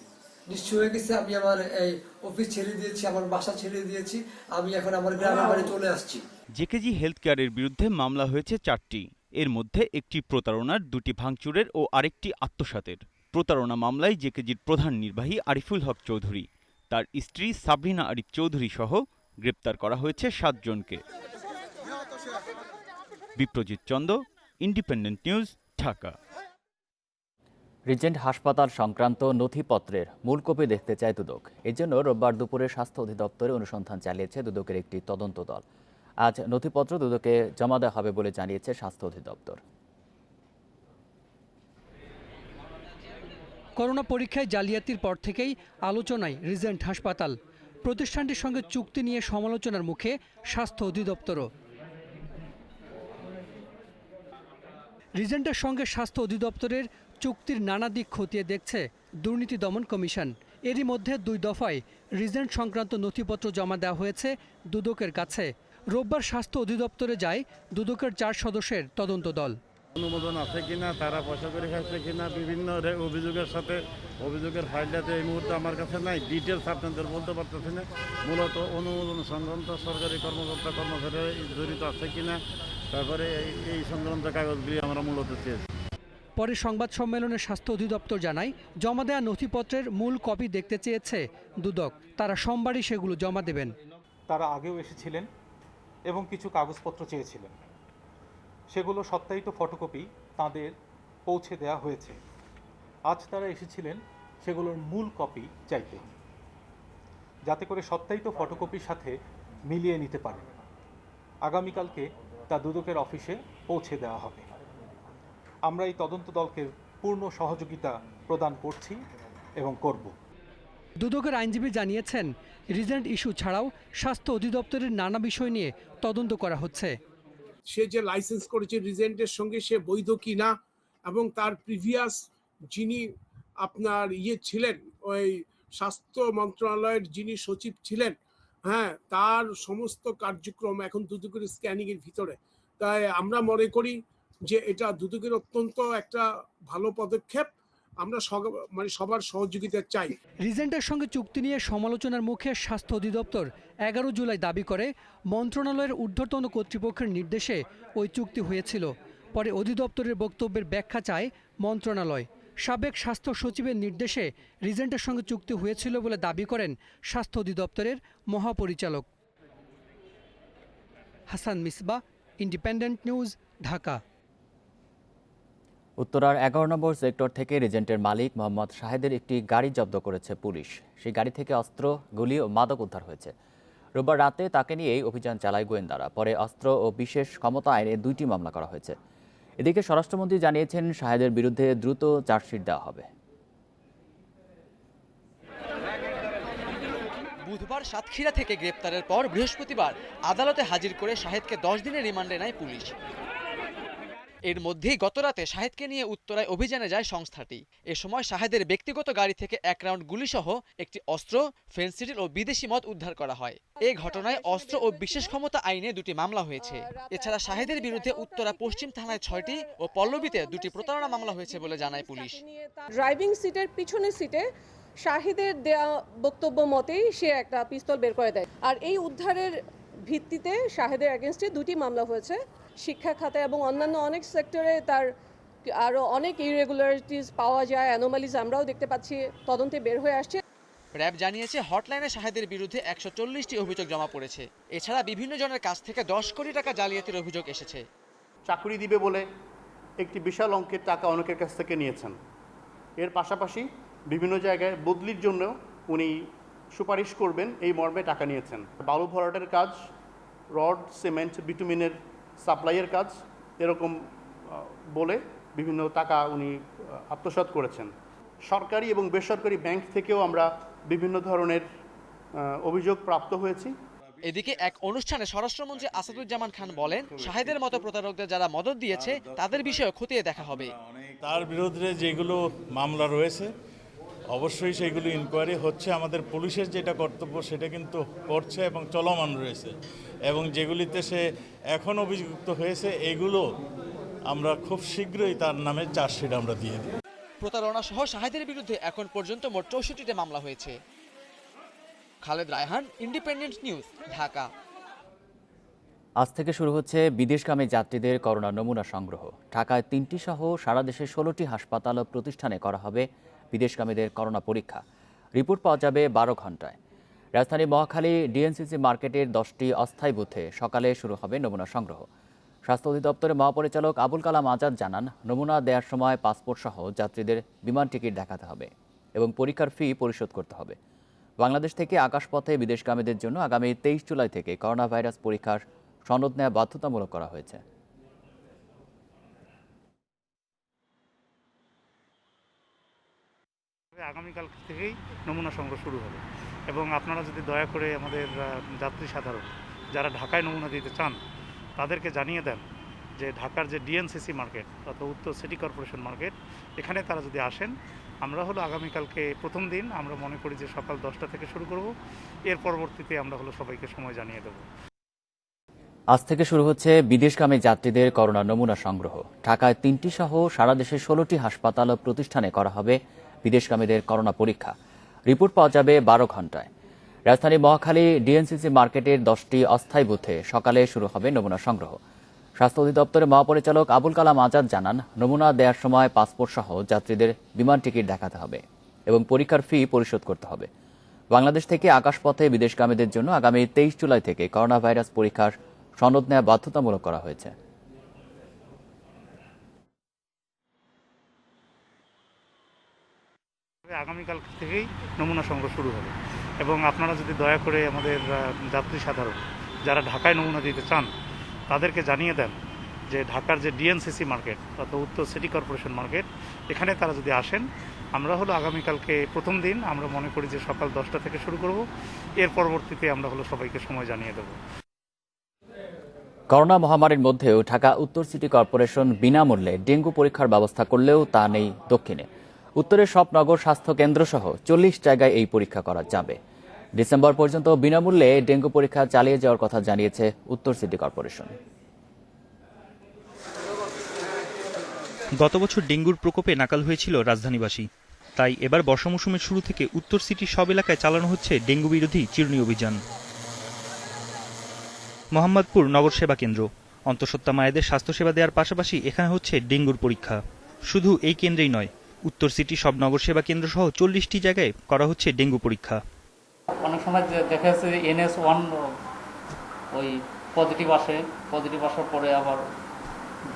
আমি আমার এই অফিস ছেড়ে দিয়েছি, আমার বাসা ছেড়ে দিয়েছি, আমি এখন আমার গ্রামের বাড়ি চলে আসছি। জেকেজি হেলথ কেয়ারের বিরুদ্ধে মামলা হয়েছে 4টি। এর মধ্যে একটি প্রতারণার, 2টি ভাঙচুরের ও আরেকটি আত্মসাতের। প্রতারণা মামলায় জেকেজির প্রধান নির্বাহী আরিফুল হক চৌধুরী, তার স্ত্রী সাবরিনা আরিফ চৌধুরী সহ গ্রেপ্তার করা হয়েছে 7 জনকে। Biprajit Chanda, Independent News, Dhaka. Regent হাসপাতাল সংক্রান্ত নথিপত্রের মূল কপি দেখতে চায় দুদক। এজন্য রোববার দুপুরে স্বাস্থ্য অধিদপ্তরে অনুসন্ধান চালিয়েছে দুদকের একটি তদন্ত দল। আজ নথিপত্র দুদকে জমা দেওয়া হবে বলে জানিয়েছে স্বাস্থ্য অধিদপ্তর। করোনা পরীক্ষায় জালিয়াতির পর থেকেই আলোচনায় রিজেন্ট হাসপাতাল। প্রতিষ্ঠানটির সঙ্গে চুক্তি নিয়ে সমালোচনার মুখে স্বাস্থ্য অধিদপ্তরও। রিজেন্টের সঙ্গে স্বাস্থ্য অধিদপ্তরের চুক্তির নানা দিক খতিয়ে দেখছে দুর্নীতি দমন কমিশন। এরই মধ্যে 2 দফায় রিজেন্ট সংক্রান্ত নথিপত্র জমা দেওয়া হয়েছে দুদকের কাছে। রোববার স্বাস্থ্য অধিদপ্তরে যায় দুদকের 4 সদস্যের তদন্ত দল। অনুমোদন আছে কিনা, তারা পয়সা করে খাচ্ছে কিনা, বিভিন্ন অভিযোগের সাথে অভিযোগের ফাইলটাতে এই মুহূর্তে আমার কাছে নাই, ডিটেলস আপনাদের বলতে পারতেছি না। মূলত অনুমোদন সংক্রান্ত সরকারি কর্মকর্তা কর্মচারী জড়িত আছে কিনা, তারপরে এই সংক্রান্ত কাগজগুলি আমরা মূলত চেয়েছি। পরে সংবাদ সম্মেলনে স্বাস্থ্য অধিদপ্তর জানায়, জমা দেওয়া নথিপত্রের মূল কপি দেখতে চেয়েছে দুদক। তারা সোমবারই সেগুলো জমা দেবেন। তারা আগেও এসেছিলেন এবং কিছু কাগজপত্র চেয়েছিলেন, সেগুলো সত্যায়িত ফটোকপি তাদের পৌঁছে দেওয়া হয়েছে। আজ তারা এসেছিলেন সেগুলোর মূল কপি চাইতে, যাতে করে সত্যায়িত ফটোকপির সাথে মিলিয়ে নিতে পারে। আগামীকালকে তা দুদকের অফিসে পৌঁছে দেওয়া হবে। আমরা এই তদন্ত দলকে পূর্ণ সহযোগিতা প্রদান করছি এবং করব। দুদকের আইনজীবী জানিয়েছেন, রিজেন্ট ইস্যু ছাড়াও স্বাস্থ্য অধিদপ্তরের নানা বিষয় নিয়ে তদন্ত করা হচ্ছে। সে যে লাইসেন্স করেছে রিজেন্টের সঙ্গে সে বৈধ কিনা, এবং তার প্রিভিয়াস যিনি আপনার ছিলেন, ওই স্বাস্থ্য মন্ত্রণালয়ের যিনি সচিব ছিলেন, হ্যাঁ, তার সমস্ত কার্যক্রম এখন দুদকের স্ক্যানিং এর ভিতরে। তাই আমরা মনে করি যে এটা দুদকের অত্যন্ত একটা ভালো পদক্ষেপ। আমরা সবার সহযোগিতা চাই। রিজেন্টের সঙ্গে চুক্তি নিয়ে সমালোচনার মুখে স্বাস্থ্য অধিদপ্তর 11 জুলাই দাবি করে, মন্ত্রণালয়ের ঊর্ধ্বতন কর্তৃপক্ষের নির্দেশে ওই চুক্তি হয়েছিল। পরে অধিদপ্তরের বক্তব্যের ব্যাখ্যা চায় মন্ত্রণালয়। সাবেক স্বাস্থ্য সচিবের নির্দেশে রিজেন্টের সঙ্গে চুক্তি হয়েছিল বলে দাবি করেন স্বাস্থ্য অধিদপ্তরের মহাপরিচালক। Hasan Misbah, independent News, Dhaka. উত্তরার 11 নম্বর সেক্টর থেকে রিজেন্টের মালিক মোহাম্মদ শাহেদের একটি গাড়ি জব্দ করেছে পুলিশ। সেই গাড়ি থেকে অস্ত্র, গুলি ও মাদক উদ্ধার হয়েছে। রোববার রাতে তাকে নিয়েই অভিযান চালায় গোয়েন্দারা। পরে অস্ত্র ও বিশেষ ক্ষমতা আইনে 2টি মামলা করা হয়েছে। এদিকে স্বরাষ্ট্রমন্ত্রী জানিয়েছেন, শাহেদের বিরুদ্ধে দ্রুত চার্জশিট দেওয়া হবে। বুধবার সাতক্ষীরা থেকে গ্রেপ্তারের পর বৃহস্পতিবার আদালতে হাজির করে শাহেদকে 10 দিনের রিমান্ডে নেয় পুলিশ। এর মধ্যেই গতরাতে শাহেদকে নিয়ে উত্তরায় অভিযানে যায় সংস্থাটি। এ সময় শাহেদের ব্যক্তিগত গাড়ি থেকে 1 রাউন্ড গুলিসহ একটি অস্ত্র, ফেন্সিডিল ও বিদেশি মদ উদ্ধার করা হয়। এই ঘটনায় অস্ত্র ও বিশেষ ক্ষমতা আইনে 2টি মামলা হয়েছে। এছাড়া শাহেদের বিরুদ্ধে উত্তরা পশ্চিম থানায় 6টি ও পল্লবীতে 2টি প্রতারণা মামলা হয়েছে বলে জানায় পুলিশ। ড্রাইভিং সিটের পিছনের সিটে শাহিদের দেয়া বক্তব্য মতেই সে একটা পিস্তল বের করে দেয়। আর এই উদ্ধারের ভিত্তিতে শাহেদের এগেনস্টে 2টি মামলা হয়েছে। শিক্ষা খাতে এবং অন্যান্য অনেক সেক্টরে তার আরও অনেক ইরেগুলারিটিস পাওয়া যায়, অ্যানোমালিজ আমরাও দেখতে পাচ্ছি, তদন্তে বের হয়ে আসছে। র্যাব জানিয়েছে, হটলাইনে শাহেদের বিরুদ্ধে 140টি অভিযোগ জমা পড়েছে। এছাড়া বিভিন্ন জনের কাছ থেকে 10 কোটি টাকা জালিয়াতির অভিযোগ এসেছে। চাকরি দিবে বলে একটি বিশাল অঙ্কের টাকা অনেকের কাছ থেকে নিয়েছেন। এর পাশাপাশি বিভিন্ন জায়গায় বদলির জন্য উনি সুপারিশ করবেন এই মর্মে টাকা নিয়েছেন। বালু ভরাটের কাজ, রড, সিমেন্ট, বিটুমিনের সাপ্লাইয়ের কাজ এরকম বলে বিভিন্ন টাকা উনি আত্মসাৎ করেছেন। সরকারি এবং বেসরকারি ব্যাংক থেকেও আমরা বিভিন্ন ধরনের অভিযোগ প্রাপ্ত হয়েছি। এদিকে এক অনুষ্ঠানে স্বরাষ্ট্রমন্ত্রী আসাদুজ্জামান খান বলেন, শাহেদের মতো প্রতারকদের যারা মদত দিয়েছে তাদের বিষয়ে খতিয়ে দেখা হবে। তার বিরুদ্ধে যেগুলো মামলা রয়েছে অবশ্যই সেগুলো ইনকোয়ারি হচ্ছে। আমাদের পুলিশের যেটা কর্তব্য সেটা কিন্তু করছে এবং চলমান রয়েছে, এবং যেগুলিতে সে এখন অভিযুক্ত হয়েছে এগুলো আমরা খুব শীঘ্রই তার নামে চার্জশিট আমরা দিয়ে দিই। প্রতারণা সহ শাহেদের বিরুদ্ধে এখন পর্যন্ত মোট 64টি মামলা হয়েছে। Khaled Raihan, independent News, Dhaka. আজ থেকে শুরু হচ্ছে বিদেশগামী যাত্রীদের করোনা নমুনা সংগ্রহ। ঢাকায় 3টি সহ সারা দেশে 16টি হাসপাতাল ও প্রতিষ্ঠানে করা হবে বিদেশগামীদের করোনা পরীক্ষা। রিপোর্ট পাওয়া যাবে 12 ঘন্টায়। রাজধানী মহাখালী ডিএনসিসি মার্কেটের 10টি অস্থায়ী বুথে সকালে শুরু হবে নমুনা সংগ্রহ। স্বাস্থ্য অধিদপ্তরের মহাপরিচালক আবুল কালাম আজাদ জানান, নমুনা দেওয়ার সময় পাসপোর্ট সহ যাত্রীদের বিমান টিকিট দেখাতে হবে এবং পরীক্ষার ফি পরিশোধ করতে হবে। বাংলাদেশ থেকে আকাশপথে বিদেশগামীদের জন্য আগামী 23 জুলাই থেকে করোনা ভাইরাস পরীক্ষার সনদ নেওয়া বাধ্যতামূলক করা হয়েছে। আগামীকাল থেকেই নমুনা সংগ্রহ শুরু হবে, এবং আপনারা যদি দয়া করে আমাদের যাত্রী সাধারণ যারা ঢাকায় নমুনা দিতে চান তাদেরকে জানিয়ে দেন যে ঢাকার যে ডিএনসিসি মার্কেট অর্থাৎ উত্তর সিটি কর্পোরেশন মার্কেট, এখানে তারা যদি আসেন, আমরা হলো আগামীকালকে প্রথম দিন আমরা মনে করি যে সকাল 10টা থেকে শুরু করব। এর পরবর্তীতে আমরা হলো সবাইকে সময় জানিয়ে দেব। আজ থেকে শুরু হচ্ছে বিদেশগামী যাত্রীদের করোনা নমুনা সংগ্রহ। ঢাকায় 3টি সহ সারা দেশে 16টি হাসপাতাল ও প্রতিষ্ঠানে করা হবে বিদেশগামীদের করোনা পরীক্ষা। রিপোর্ট পাওয়া যাবে 12 ঘন্টায়। রাজধানী মহাখালী ডিএনসিসি মার্কেটের 10টি অস্থায়ী বুথে সকালে শুরু হবে নমুনা সংগ্রহ। স্বাস্থ্য অধিদপ্তরের মহাপরিচালক আবুল কালাম আজাদ জানান, নমুনা দেওয়ার সময় পাসপোর্ট সহ যাত্রীদের বিমান টিকিট দেখাতে হবে এবং পরীক্ষার ফি পরিশোধ করতে হবে। বাংলাদেশ থেকে আকাশপথে বিদেশগামীদের জন্য আগামী 23 জুলাই থেকে করোনা ভাইরাস পরীক্ষার সনদ নেওয়া বাধ্যতামূলক করা হয়েছে। আগামীকাল থেকেই নমুনা সংগ্রহ শুরু হবে, এবং আপনারা যদি দয়া করে আমাদের যাত্রী সাধারণ যারা ঢাকায় নমুনা দিতে চান তাদেরকে জানিয়ে দেন যে ঢাকার যে ডিএনসিসি মার্কেট অর্থাৎ উত্তর সিটি কর্পোরেশন মার্কেট, এখানে তারা যদি আসেন, আমরা হলো আগামীকালকে প্রথম দিন আমরা মনে করি যে সকাল 10টা থেকে শুরু করব। এর পরবর্তীতে আমরা হলো সবাইকে সময় জানিয়ে দেব। করোনা মহামারীর মধ্যেও ঢাকা উত্তর সিটি কর্পোরেশন বিনামূল্যে ডেঙ্গু পরীক্ষার ব্যবস্থা করলেও তা নেই দক্ষিণে। উত্তরের সব নগর স্বাস্থ্য কেন্দ্র সহ 40 জায়গায় এই পরীক্ষা করা যাবে। ডিসেম্বর পর্যন্ত বিনামূল্যে ডেঙ্গু পরীক্ষা চালিয়ে যাওয়ার কথা জানিয়েছে উত্তর সিটি কর্পোরেশন। গত বছর ডেঙ্গুর প্রকোপে নাকাল হয়েছিল রাজধানীবাসী, তাই এবার বর্ষা মৌসুমের শুরু থেকে উত্তর সিটির সব এলাকায় চালানো হচ্ছে ডেঙ্গু বিরোধী চিরুনি অভিযান। মোহাম্মদপুর নগর সেবা কেন্দ্র অন্তঃসত্ত্বা মায়েদের স্বাস্থ্যসেবা দেওয়ার পাশাপাশি এখানে হচ্ছে ডেঙ্গুর পরীক্ষা। শুধু এই কেন্দ্রেই নয়, উত্তর সিটি সব নগর সেবা কেন্দ্র সহ 40টি জায়গায় করা হচ্ছে ডেঙ্গু পরীক্ষা। অনেক সময় দেখা যাচ্ছে যে NS1 ওই পজিটিভ আসার পরে আবার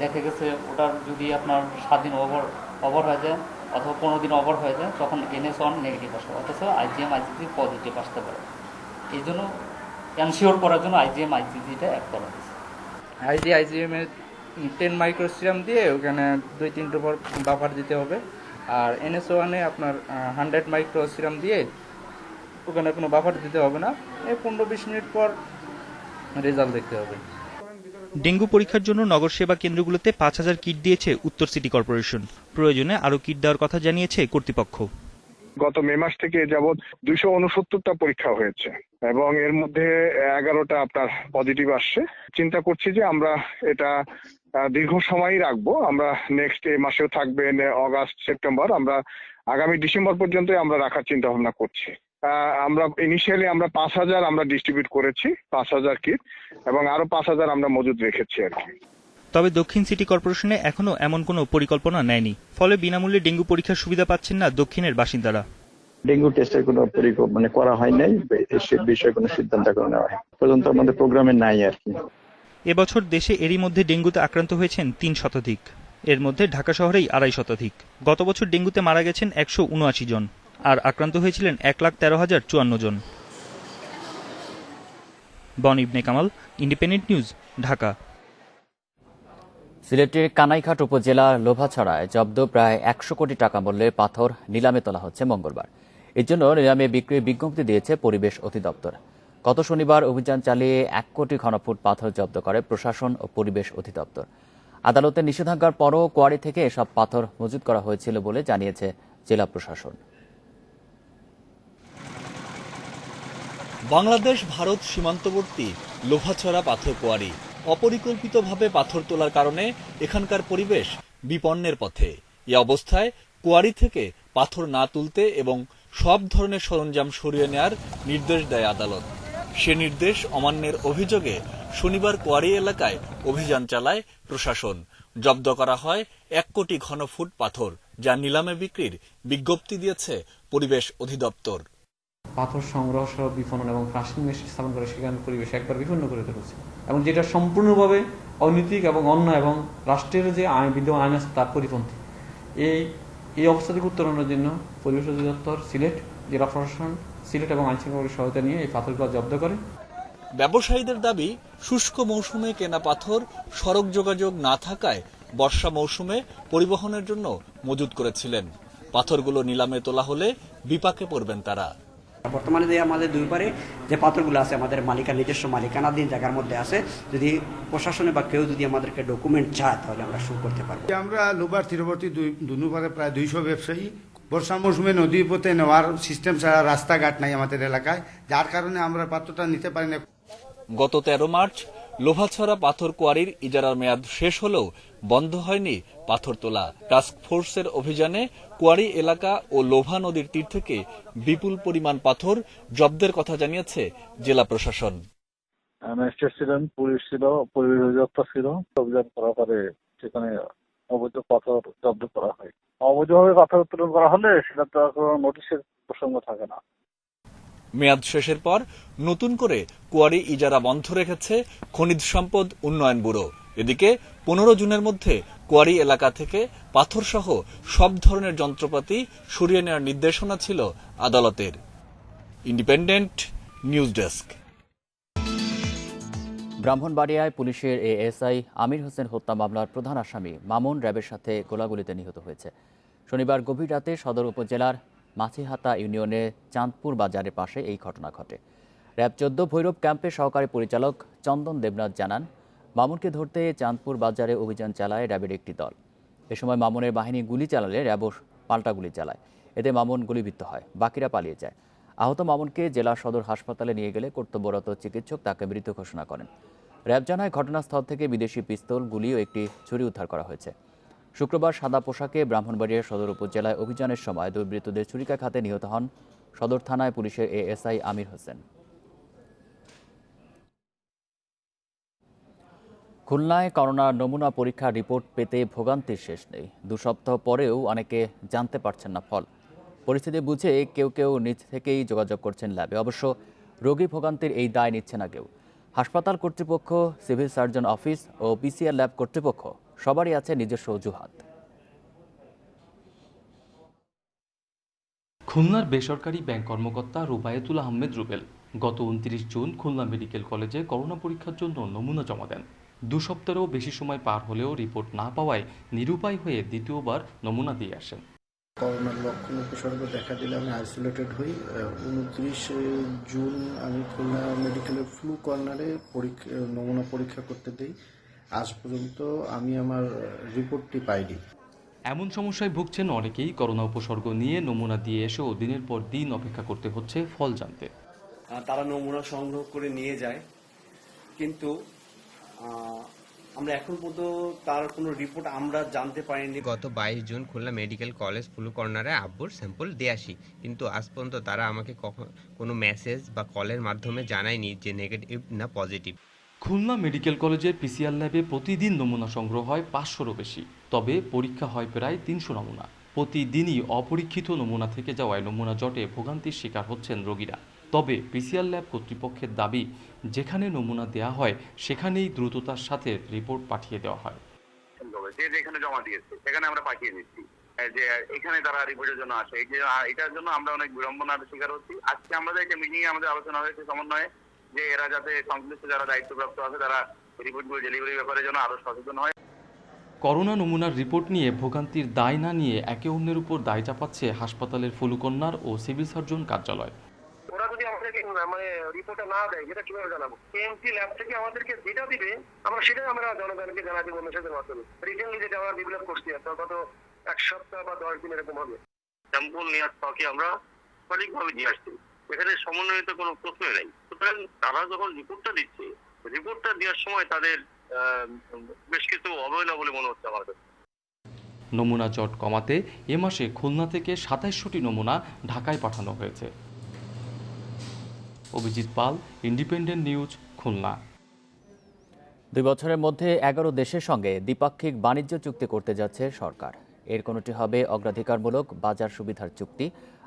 দেখা গেছে ওটার যদি আপনার 7 দিন ওভার হয়ে যায় অথবা 15 দিন ওভার হয়ে যায়, তখন NS1 নেগেটিভ আসে, অথচ IgM IgG পজিটিভ আসতে পারে। এই জন্য এনশিওর করার জন্য IgM IgGটা অ্যাড করা হয়েছে। IgM এর 10 মাইক্রোসিরাম দিয়ে ওখানে 2-3 পর বাফার দিতে হবে, আর NS1 এ আপনার 100 মাইক্রোসিরাম দিয়ে ওখানে কোনো বাফার দিতে হবে না। এই 15-20 মিনিট পর রেজাল্ট দেখতে হবে। ডেঙ্গু পরীক্ষার জন্য নগর সেবা কেন্দ্রগুলোতে 5000 কিট দিয়েছে উত্তর সিটি কর্পোরেশন। প্রয়োজনে আরও কিট দেওয়ার কথা জানিয়েছে কর্তৃপক্ষ। গত মে মাস থেকে যাবৎ 269টা পরীক্ষা হয়েছে এবং এর মধ্যে 11টা আপনার পজিটিভ আসছে। চিন্তা করছি যে আমরা এটা দীর্ঘ সময়ই রাখবো। আমরা নেক্সট এই মাসেও থাকবে অগাস্ট সেপ্টেম্বর, আমরা আগামী ডিসেম্বর পর্যন্ত আমরা রাখার চিন্তা ভাবনা করছি। আমরা ইনিশিয়ালি আমরা 5000 আমরা ডিস্ট্রিবিউট করেছি, 5000 কিট, এবং আরো 5000 আমরা মজুদ রেখেছি আর কি। তবে দক্ষিণ সিটি কর্পোরেশনে এখনো এমন কোনো পরিকল্পনা নেয়নি, ফলে বিনামূল্যে ডেঙ্গু পরীক্ষার সুবিধা পাচ্ছেন না দক্ষিণের বাসিন্দারা। ডেঙ্গু টেস্টের কোনো পরিকল্পনা করা হয় নাই, সে বিষয়ে কোনো সিদ্ধান্ত নেওয়া হয় পর্যন্ত আমাদের প্রোগ্রামে নাই আর কি। এবছর দেশে এরই মধ্যে ডেঙ্গুতে আক্রান্ত হয়েছেন 3 শতাধিক, এর মধ্যে ঢাকা শহরেই 2.5 শতাধিক। গত বছর ডেঙ্গুতে মারা গেছেন 179 জন। আর আক্রান্ত হয়েছিলেন 1,13,054 জন। বন ইবনে কামাল, ইন্ডিপেন্ডেন্ট নিউজ, ঢাকা। সিলেটের কানাইঘাট উপজেলার লোভাছড়ায় জব্দ প্রায় 100 কোটি টাকা মূল্যের পাথর নিলামে তোলা হচ্ছে মঙ্গলবার। এর জন্য নিলামে বিক্রির বিজ্ঞপ্তি দিয়েছে পরিবেশ অধিদপ্তর। গত শনিবার অভিযান চালিয়ে 1 কোটি ঘনফুট পাথর জব্দ করে প্রশাসন ও পরিবেশ অধিদপ্তর। আদালতের নিষেধাজ্ঞার পরও কোয়ারি থেকে এসব পাথর মজুত করা হয়েছিল বলে জানিয়েছে জেলা প্রশাসন। বাংলাদেশ ভারত সীমান্তবর্তী লোভাছড়া পাথর কোয়ারি। অপরিকল্পিতভাবে পাথর তোলার কারণে এখানকার পরিবেশ বিপন্নের পথে। এ অবস্থায় কোয়ারি থেকে পাথর না তুলতে এবং সব ধরনের সরঞ্জাম সরিয়ে নেয়ার নির্দেশ দেয় আদালত। সে নির্দেশ অমান্যের অভিযোগে শনিবার কোয়ারি এলাকায় অভিযান চালায় প্রশাসন। জব্দ করা হয় 1 কোটি ঘনফুট পাথর, যা নিলামে বিক্রির বিজ্ঞপ্তি দিয়েছে পরিবেশ অধিদপ্তর। পাথর সংগ্রহ সহ বিপণন এবং ক্রাশিং মেশিন স্থাপন করে সেখানে পরিবেশ একবার বিপন্ন করে তুলেছে এবং যেটা সম্পূর্ণভাবে অনৈতিক এবং অন্যায় এবং রাষ্ট্রের যে বিদ্যমান আইন আছে তার পরিপন্থী। এই অবস্থা থেকে উত্তরণের জন্য পরিবেশ অধিদপ্তর সিলেট, জেলা প্রশাসন সিলেট এবং আইনশৃঙ্খলার সহায়তা নিয়ে এই পাথরগুলো জব্দ করে। ব্যবসায়ীদের দাবি, শুষ্ক মৌসুমে কেনা পাথর সড়ক যোগাযোগ না থাকায় বর্ষা মৌসুমে পরিবহনের জন্য মজুত করেছিলেন। পাথরগুলো নিলামে তোলা হলে বিপাকে পড়বেন তারা। বর্তমানে যে আমাদের দুই পারে যে পাথরগুলো আছে আমাদের নিজস্ব মালিকানাধীন জায়গার মধ্যে আছে, যদি প্রশাসনে বা কেউ যদি আমাদেরকে ডকুমেন্ট চায় তাহলে আমরা শুরু করতে পারবো। আমরা লোবার তীরবর্তী দুনু পারে প্রায় 200 ব্যবসায়ী। বর্ষা মৌসুমে নদীর পথে নেওয়ার সিস্টেম ছাড়া রাস্তাঘাট নাই আমাদের এলাকায়, যার কারণে আমরা পাথরটা নিতে পারি না। গত 13 মার্চ লোভাছড়া পাথর কোয়ারির ইজারার মেয়াদ শেষ হলেও বন্ধ হয়নি পাথর তোলা। টাস্ক ফোর্সের অভিযানে কোয়ারি এলাকা ও লোভা নদীর তীর থেকে বিপুল পরিমাণ পাথর জব্দের কথা জানিয়েছে জেলা প্রশাসন। ম্যাজিস্ট্রেট ছিলেন, পুলিশ ছিল, পরিবেশ অধিদপ্তর ছিল। অভিযান করার পরে সেখানে অবৈধ পাথর জব্দ করা হয়। অবৈধভাবে পাথর উত্তোলন করা হলে সেটা তো কোনো নোটিশের প্রসঙ্গ থাকে না। মেয়াদ শেষের পর নতুন করে কোয়ারি ইজারা বন্ধ রেখেছে খনিজ সম্পদ উন্নয়ন ব্যুরো। এদিকে 15 জুনের মধ্যে কোয়ারি এলাকা থেকে পাথর সহ সব ধরনের যন্ত্রপাতি সরিয়ে নেওয়ার নির্দেশনা ছিল আদালতের। Independent news desk. ব্রাহ্মণবাড়িয়ায় পুলিশের এএসআই আমির হোসেন হত্যা মামলার প্রধান আসামি মামুন র্যাবের সাথে গোলাগুলিতে নিহত হয়েছে। শনিবার গভীর রাতে সদর উপজেলার মাছিহাতা ইউনিয়নের চাঁদপুর বাজারের পাশে এই ঘটনা ঘটে। র্যাব 14 ভৈরব ক্যাম্পের সহকারী পরিচালক চন্দন দেবনাথ জানান, মামুনকে ধরতে চাঁদপুর বাজারে অভিযান চালায় র্যাবের একটি দল। এ সময় মামুনের বাহিনী গুলি চালালে র্যাবও পাল্টা গুলি চালায়। এতে মামুন গুলিবিদ্ধ হয়, বাকিরা পালিয়ে যায়। আহত মামুনকে জেলা সদর হাসপাতালে নিয়ে গেলে কর্তব্যরত চিকিৎসক তাকে মৃত ঘোষণা করেন। র্যাব জানায়, ঘটনাস্থল থেকে বিদেশি পিস্তল, গুলি ও একটি ছুরি উদ্ধার করা হয়েছে। শুক্রবার সাদা পোশাকে ব্রাহ্মণবাড়িয়া সদর উপজেলায় অভিযানের সময় দুর্বৃত্তদের ছুরিকাঘাতে নিহত হন সদর থানায় পুলিশের এএসআই আমির হোসেন। খুলনায় করোনার নমুনা পরীক্ষার রিপোর্ট পেতে ভোগান্তির শেষ নেই। 2 সপ্তাহ পরেও অনেকে জানতে পারছেন না ফল। পরিস্থিতি বুঝে কেউ কেউ নিজ থেকেই যোগাযোগ করছেন ল্যাবে। অবশ্য রোগী ভোগান্তির এই দায় নিচ্ছে না কেউ। হাসপাতাল কর্তৃপক্ষ, সিভিল সার্জন অফিস ও পিসিআর ল্যাব কর্তৃপক্ষ সবারই আছে নিজস্ব অজুহাত। খুলনার বেসরকারি ব্যাংক কর্মকর্তা রুবায়েতুল আহমেদ রুবেল গত 29 জুন খুলনা মেডিকেল কলেজে করোনা পরীক্ষার জন্য নমুনা জমা দেন। 2 সপ্তাহেরও বেশি সময় পার হলেও রিপোর্ট না পাওয়ায় নিরুপায় হয়ে দ্বিতীয়বার নমুনা দিয়ে আসেন। করোনার লক্ষণ উপসর্গ দেখা দিলে আমি আইসোলেটেড হই। 29 জুন আমি খুলনা মেডিকেলের ফ্লু কর্নারে নমুনা পরীক্ষা করতে দিই। আজ পর্যন্ত আমি আমার রিপোর্টটি পাইনি। এমন সমস্যায় ভুগছেন অনেকেই। করোনা উপসর্গ নিয়ে নমুনা দিয়ে এসেও দিনের পর দিন অপেক্ষা করতে হচ্ছে ফল জানতে। তারা নমুনা সংগ্রহ করে নিয়ে যায়, কিন্তু আমরা এখন পর্যন্ত তার কোনো রিপোর্ট আমরা জানতে পারিনি। গত 22 June Khulna medical college flu কর্নারে আব্বুর স্যাম্পল দিয়ে আসি, কিন্তু আজ পর্যন্ত তারা আমাকে কোনো মেসেজ বা কলের মাধ্যমে জানায়নি যে নেগেটিভ না পজিটিভ। খুলনা মেডিকেল কলেজের পিসিআর ল্যাবে প্রতিদিন নমুনা সংগ্রহ হয় 500-রও বেশি, তবে পরীক্ষা হয় প্রায় 300 নমুনা। প্রতিদিনই অপরীক্ষিত নমুনা থেকে যাওয়ায় নমুনা জটে ভোগান্তির শিকার হচ্ছেন রোগীরা। তবে পিসিআর ল্যাব কর্তৃপক্ষের দাবি, যেখানে নমুনা দেওয়া হয় সেখানেই দ্রুততার সাথে রিপোর্ট পাঠিয়ে দেওয়া হয়। যেখানে জমা দিয়েছে সেখানে আমরা পাঠিয়ে দিচ্ছি। যে এখানে তারা রিপোর্টের জন্য আসে। এটার জন্য আমরা অনেক বিড়ম্বনার শিকার হচ্ছি। আজকে আমাদের একটা মিটিং এ আমাদের আলোচনা হয়েছে সমন্বয়ে যে এরা যাতে সংশ্লিষ্ট যারা দায়িত্বপ্রাপ্ত আছে তারা রিপোর্টগুলো ডেলিভারি ব্যাপারে যেন আরো সচেতন হয়। করোনা নমুনার রিপোর্ট নিয়ে ভোগান্তির দায় না নিয়ে একে অন্যের উপর দায় চাপাচ্ছে হাসপাতালের ফুলুকন্যার ও সিভিল সার্জন কার্যালয়। ওরা যদি আমাদেরকে রিপোর্টটা না দেয় যেটা কিভাবে জানাবো? কেএমসি ল্যাব থেকে আমাদেরকে যেটা দিবে সেটাই আমরা জনগণকে জানা দিব মেসেজের মাধ্যমে। রিটেনলি যেটা আমরা ডেভেলপ করছি গত 1 সপ্তাহ বা 10 দিন এরকম হবে। স্যাম্পল নেওয়ার স্থকে আমরা সঠিকভাবে দিয়ে আসছি, এখানে সমন্বয়িত কোনো প্রশ্নই নেই। সুতরাং তারা যখন রিপোর্টটা দিচ্ছে, রিপোর্টটা দেওয়ার সময় তাদের বেশ কিছু অবহেলা বলে মনে হচ্ছে আমার কাছে। নমুনা জট কমাতে এ মাসে খুলনা থেকে ২৭০০টি নমুনা ঢাকায় পাঠানো হয়েছে। অভিজিৎ পাল, ইন্ডিপেন্ডেন্ট নিউজ, খুলনা। 2 বছরের মধ্যে 11 দেশের সঙ্গে দ্বিপাক্ষিক বাণিজ্য চুক্তি করতে যাচ্ছে সরকার। এর কোনোটি হবে অগ্রাধিকারমূলক বাজার সুবিধার চুক্তি,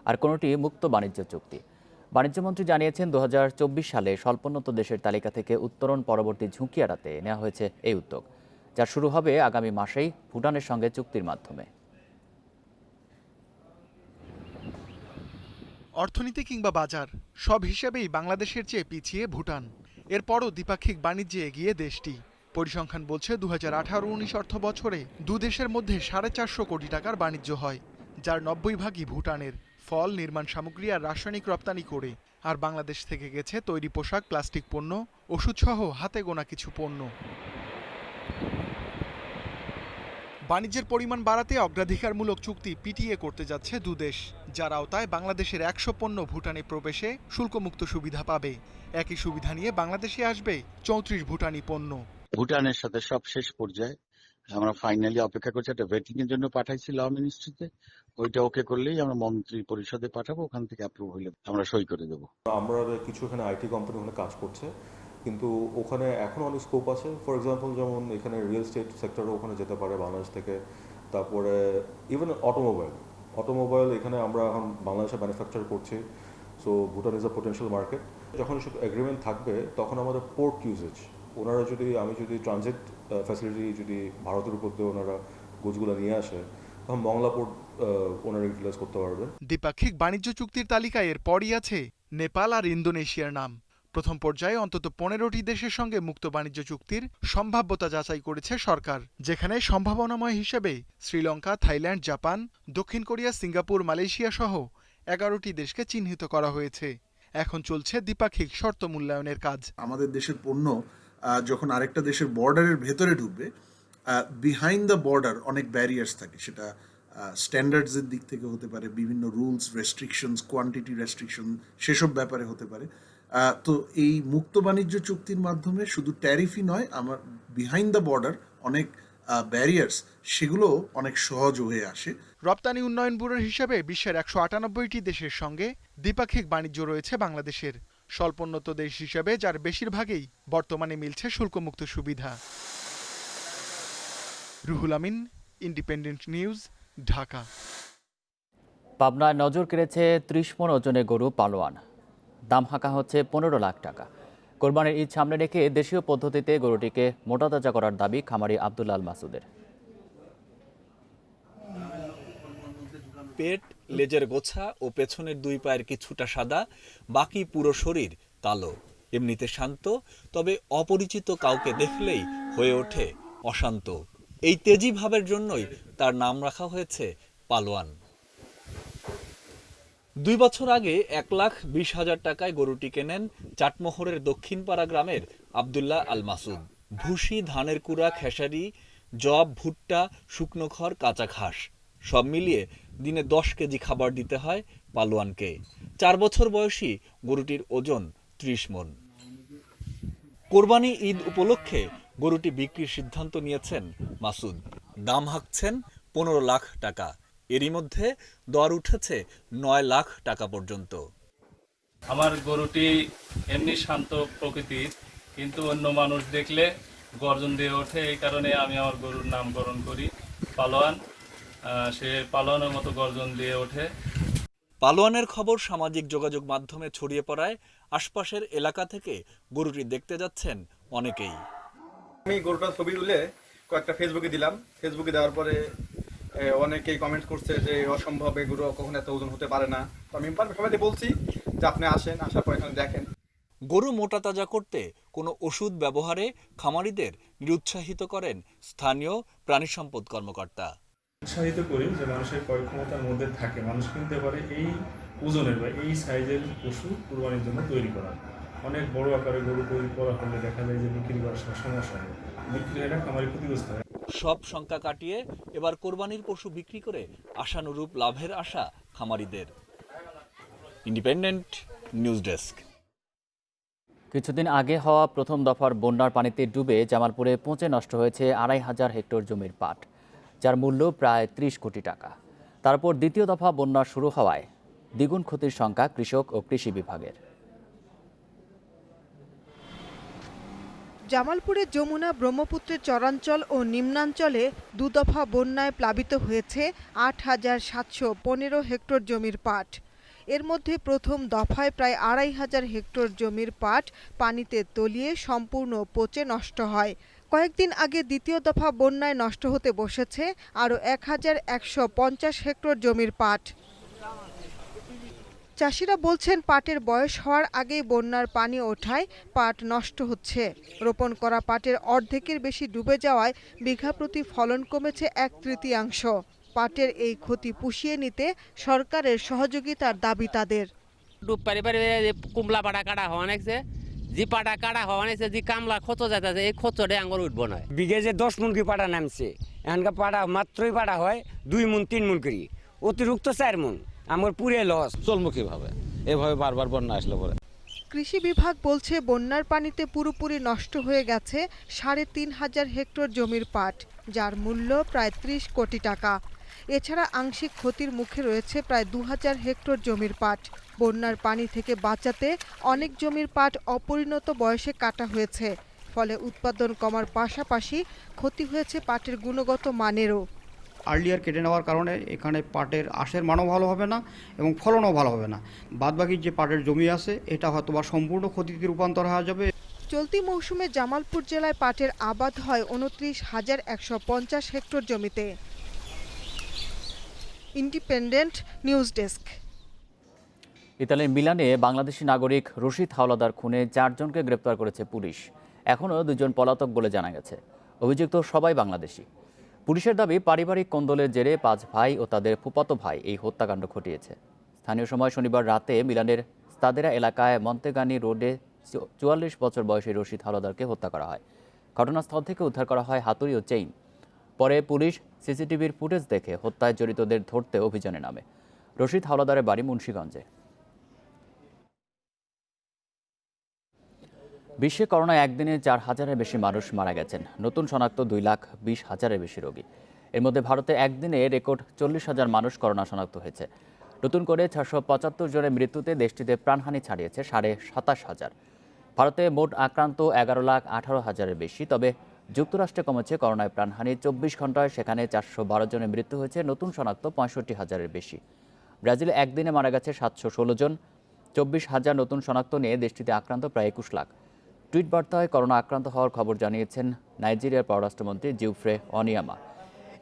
আর কোনোটি মুক্ত বাণিজ্য চুক্তি। বাণিজ্যমন্ত্রী জানিয়েছেন 2024 সালে স্বল্পোন্নত দেশের তালিকা থেকে উত্তরণ পরবর্তী ঝুঁকি এড়াতে নেওয়া হয়েছে এই উদ্যোগ, যা শুরু হবে আগামী মাসেই ভুটানের সঙ্গে চুক্তির মাধ্যমে। অর্থনীতি কিংবা বাজার সব হিসেবেই বাংলাদেশের চেয়ে পিছিয়ে ভুটান। এরপরও দ্বিপাক্ষিক বাণিজ্যে এগিয়ে দেশটি। পরিসংখ্যান বলছে 2018-19 অর্থ বছরে দেশের মধ্যে 450 কোটি টাকার বাণিজ্য হয়, যার 90 ভাগই ভুটানের। ফল, নির্মাণ সামগ্রী আর রাসায়নিক রপ্তানি করে। আর বাংলাদেশ থেকে গেছে তৈরি পোশাক, প্লাস্টিক পণ্য, ওষুধসহ হাতে গোনা কিছু পণ্য। বাণিজ্যের পরিমাণ বাড়াতে অগ্রাধিকারমূলক চুক্তি পিটিএ করতে যাচ্ছে দুদেশ, যার আওতায় বাংলাদেশের 100 পণ্য ভুটানে প্রবেশে শুল্কমুক্ত সুবিধা পাবে। একই সুবিধা নিয়ে বাংলাদেশে আসবে 34 ভুটানি পণ্য। ভুটানের সাথে সব শেষ পর্যায়ে আমরা ফাইনালি অপেক্ষা করছি, একটা ভেটিং এর জন্য পাঠাইছি ল মিনিস্ট্রিতে। ওইটা ওকে করলেই আমরা মন্ত্রী পরিষদে পাঠাবো, ওখান থেকে অ্যাপ্রুভ হলে আমরা সই করে দেবো। আমরা কিছু এখানে আইটি কোম্পানি ওখানে কাজ করছে, কিন্তু ওখানে এখন অনেক স্কোপ আছে। ফর এক্সাম্পল যেমন এখানে রিয়েল এস্টেট সেক্টরও ওখানে যেতে পারে বাংলাদেশ থেকে। তারপরে ইভেন অটোমোবাইল এখানে আমরা এখন বাংলাদেশে ম্যানুফ্যাকচার করছি। So Bhutan is a potential market. যখন সব এগ্রিমেন্ট থাকবে তখন আমাদের পোর্ট ইউজেজ, আমি যদি ট্রানজিট ফ্যাসিলিটি যদি ভারতের উপর দিয়ে ওনারা গুডসগুলো নিয়ে আসে, তখন মংলা পোর্ট ওনারা ইউটিলাইজ করতে পারবেন। দ্বিপাক্ষিক বাণিজ্য চুক্তির তালিকায় এরপরই আছে নেপাল আর ইন্দোনেশিয়ার নাম। প্রথম পর্যায়ে অন্তত 15টি দেশের সঙ্গে মুক্ত বাণিজ্য চুক্তির সম্ভাব্যতা যাচাই করেছে সরকার, যেখানে সম্ভাবনাময় হিসেবে শ্রীলঙ্কা, থাইল্যান্ড, জাপান, দক্ষিণ কোরিয়া, সিঙ্গাপুর, মালয়েশিয়া সহ 11টি দেশকে চিহ্নিত করা হয়েছে। এখন চলছে দ্বিপাক্ষিক শর্ত মূল্যায়নের কাজ। আমাদের দেশের পণ্য যখন আরেকটা দেশের বর্ডারের ভেতরে ঢুকবে, বিহাইন্ড দ্য বর্ডার অনেক ব্যারিয়ার্স থাকে, সেটা স্ট্যান্ডার্ডসের দিক থেকে হতে পারে, বিভিন্ন রুলস, রেস্ট্রিকশনস, কোয়ান্টিটি রেস্ট্রিকশন, সেসব ব্যাপারে হতে পারে। তো এই মুক্ত বাণিজ্য চুক্তির মাধ্যমে শুধু ট্যারিফই নয়, আমার বিহাইন্ড দ্য বর্ডার অনেক ব্যারিয়ার্স, সেগুলো অনেক সহজ হয়ে আসে। রপ্তানি উন্নয়ন ব্যুরোর হিসাবে বিশ্বের 198টি দেশের সঙ্গে দ্বিপাক্ষিক বাণিজ্য রয়েছে বাংলাদেশের। স্বল্পোন্নত দেশ হিসাবে যার বেশিরভাগই বর্তমানে মিলছে শুল্কমুক্ত সুবিধা। Ruhul Amin, independent News, Dhaka. পাবনায় নজর কেড়েছে 30 মণ ওজনের গরু পালোয়ান। দাম হাঁকা হচ্ছে 15 লাখ টাকা। কোরবানির ঈদ সামনে রেখে দেশীয় পদ্ধতিতে গরুটিকে মোটাতাজা করার দাবি খামারি আব্দুল আল মাসুদের। পেট, লেজের গোছা ও পেছনের 2 পায়ের কিছুটা সাদা, বাকি পুরো শরীর কালো। এমনিতে শান্ত, তবে অপরিচিত কাউকে দেখলেই হয়ে ওঠে অশান্ত। এই তেজি ভাবের জন্যই তার নাম রাখা হয়েছে পালোয়ান। 2 বছর আগে 1,20,000 টাকায় গরুটি কেনেন চাটমোহরের দক্ষিণপাড়া গ্রামের আব্দুল্লাহ আল মাসুদ। ভুসি, ধানের কুড়া, খেসারি, জব, ভুট্টা, শুকনো খড়, কাঁচা ঘাস সব মিলিয়ে দিনে 10 কেজি খাবার দিতে হয় পালোয়ানকে। 4 বছর বয়সী গরুটির ওজন 30 মণ। কোরবানি ঈদ উপলক্ষে গরুটি বিক্রির সিদ্ধান্ত নিয়েছেন মাসুদ। দাম হাঁকছেন 15 লাখ টাকা। এরই মধ্যে দর উঠেছে 9 লাখ টাকা পর্যন্ত। আমার গরুটি এমনি শান্ত প্রকৃতির, কিন্তু অন্য মানুষ দেখলে গর্জন দিয়ে ওঠে। এই কারণে আমি আমার গরুর নামকরণ করি পালোয়ান। সে পালোয়ানের মতো গর্জন দিয়ে ওঠে। পালোয়ানের খবর সামাজিক যোগাযোগ মাধ্যমে ছড়িয়ে পড়ায় আশপাশের এলাকা থেকে গরুটি দেখতে যাচ্ছেন অনেকেই। আমি গরুটার ছবি তুলে কয়েকটা ফেসবুকে দিলাম। ফেসবুকে দেওয়ার পরে অনেকেই কমেন্ট করছে যে অসম্ভব, এগুলো কখনো এত ওজন হতে পারে না। তো আমি সবাইকে বলছি যে আপনি আসেন, আসার পর এখানে দেখেন। গরু মোটা তাজা করতে কোনো ওষুধ ব্যবহারে খামারিদের নিরুৎসাহিত করেন স্থানীয় প্রাণী সম্পদ কর্মকর্তা। উৎসাহিত করি যে মানুষের ক্রয় ক্ষমতার মধ্যে থাকে, মানুষ কিনতে পারে এই ওজনের বা এই সাইজের পশু কুরবানির জন্য তৈরি করা। অনেক বড় আকারে গরু তৈরি করা হলে দেখা যায় যে বিক্রি করার সমস্যা হয়, বিক্রি হয় না, খামারি ক্ষতিগ্রস্ত হয়। সব শঙ্কা কাটিয়ে এবার কোরবানির পশু বিক্রি করে আশানুরূপ লাভের আশা খামারিদের। Independent news desk. কিছুদিন আগে হওয়া প্রথম দফার বন্যার পানিতে ডুবে জামালপুরে পচে নষ্ট হয়েছে ২৫০০ হেক্টর জমির পাট, যার মূল্য প্রায় ৩০ কোটি টাকা। তারপর দ্বিতীয় দফা বন্যা শুরু হওয়ায় দ্বিগুণ ক্ষতির শঙ্কা কৃষক ও কৃষি বিভাগের। জামালপুরে যমুনা ব্রহ্মপুত্রের চরাঞ্চল ও নিম্নাঞ্চলে দুদফা বন্যায় প্লাবিত হয়েছে ৮৭১৫ হেক্টর জমির পাট। এর মধ্যে প্রথম দফায় প্রায় ২৫০০ হেক্টর জমির পাট পানিতে তলিয়ে সম্পূর্ণ পচে নষ্ট হয়। কয়েকদিন আগে দ্বিতীয় দফা বন্যায় নষ্ট হতে বসেছে আরও ১১৫০ হেক্টর জমির পাট। চাষিরা বলছেন পাটের বয়স হওয়ার আগেই বন্যার পানি ওঠায় পাট নষ্ট হচ্ছে। রোপণ করা পাটের অর্ধেকের বেশি ডুবে যাওয়ায় বিঘা প্রতি ফলন কমেছে ১/৩। পাটের এই ক্ষতি পুষিয়ে নিতে সরকারের সহযোগিতার দাবি তাদের। কুমলা পাটা কাটা হওয়া নাকছে, যে পাটা কাটা হওয়া নাকছে, যে কামলা খোঁচো যাচ্ছে, এই খোঁচোটা আঙ্গুর উঠবো না। বিঘে যে 10 মন কি পাটা নামছে, এখানকার পাটা মাত্রই পাটা হয় 2 মন 3 মন করি, অতিরিক্ত 4 মন। আমার পুরে লস। চলমুখী ভাবে এভাবে বারবার বন্যা আসলে পরে। কৃষি বিভাগ বলছে বন্যার পানিতে পুরোপুরি নষ্ট হয়ে গেছে ৩৫০০ হেক্টর জমির পাট, যার মূল্য প্রায় ৩০ কোটি টাকা। এছাড়া আংশিক ক্ষতির মুখে রয়েছে প্রায় ২০০০ হেক্টর জমির পাট। বন্যার পানি থেকে বাঁচাতে অনেক জমির পাট অপরিণত বয়সে কাটা হয়েছে, ফলে উৎপাদন কমার পাশাপাশি ক্ষতি হয়েছে পাটের গুণগত মানেরও। আর্লিয়ার কেটে নেওয়ার কারণে এখানে পাটের আঁশের মানও ভালো হবে না এবং ফলনও ভালো হবে না। বাদবাকি যে পাটের জমি আছে এটা হয়তো বা সম্পূর্ণ ক্ষতিতে রূপান্তর হয়ে যাবে। চলতি মৌসুমে জামালপুর জেলায় পাটের আবাদ হয় ২৯,১৫০ হেক্টর জমিতে। Independent news desk. ইতালির মিলানে বাংলাদেশি নাগরিক রশিদ হাওলাদার খুনে 4 জনকে গ্রেপ্তার করেছে পুলিশ। এখনও 2 জন পলাতক বলে জানা গেছে। অভিযুক্ত সবাই বাংলাদেশি। পুলিশের দাবি পারিবারিক কোন্দলের জেরে 5 ভাই ও তাদের ফুফাতো ভাই এই হত্যাকাণ্ড ঘটিয়েছে। স্থানীয় সময় শনিবার রাতে মিলানের স্তাদেরা এলাকায় মন্তেগানি রোডে 44 বছর বয়সী রশিদ হাওলাদারকে হত্যা করা হয়। ঘটনাস্থল থেকে উদ্ধার করা হয় হাতুড়ি ও চেইন। পরে পুলিশ সিসিটিভির ফুটেজ দেখে হত্যায় জড়িতদের ধরতে অভিযানে নামে। রশিদ হাওলাদারের বাড়ি মুন্সিগঞ্জে। বিশ্বে করোনায় একদিনে 4,000-এর বেশি মানুষ মারা গেছেন। নতুন শনাক্ত 2,20,000-এর বেশি রোগী। এর মধ্যে ভারতে একদিনে রেকর্ড 40,000 মানুষ করোনা শনাক্ত হয়েছে। নতুন করে 675 জনের মৃত্যুতে দেশটিতে প্রাণহানি ছাড়িয়েছে 27,500। ভারতে মোট আক্রান্ত 11,18,000-এর বেশি। তবে যুক্তরাষ্ট্রে কমেছে করোনায় প্রাণহানি। 24 ঘন্টায় সেখানে 412 জনের মৃত্যু হয়েছে। নতুন শনাক্ত 65,000-এর বেশি। ব্রাজিলে একদিনে মারা গেছে 716 জন। 24,000 নতুন শনাক্ত নিয়ে দেশটিতে আক্রান্ত প্রায় 21 লাখ। টুইট বার্তায় করোনা আক্রান্ত হওয়ার খবর জানিয়েছেন নাইজেরিয়ার পররাষ্ট্রমন্ত্রী জিওফ্রে অনিয়ামা।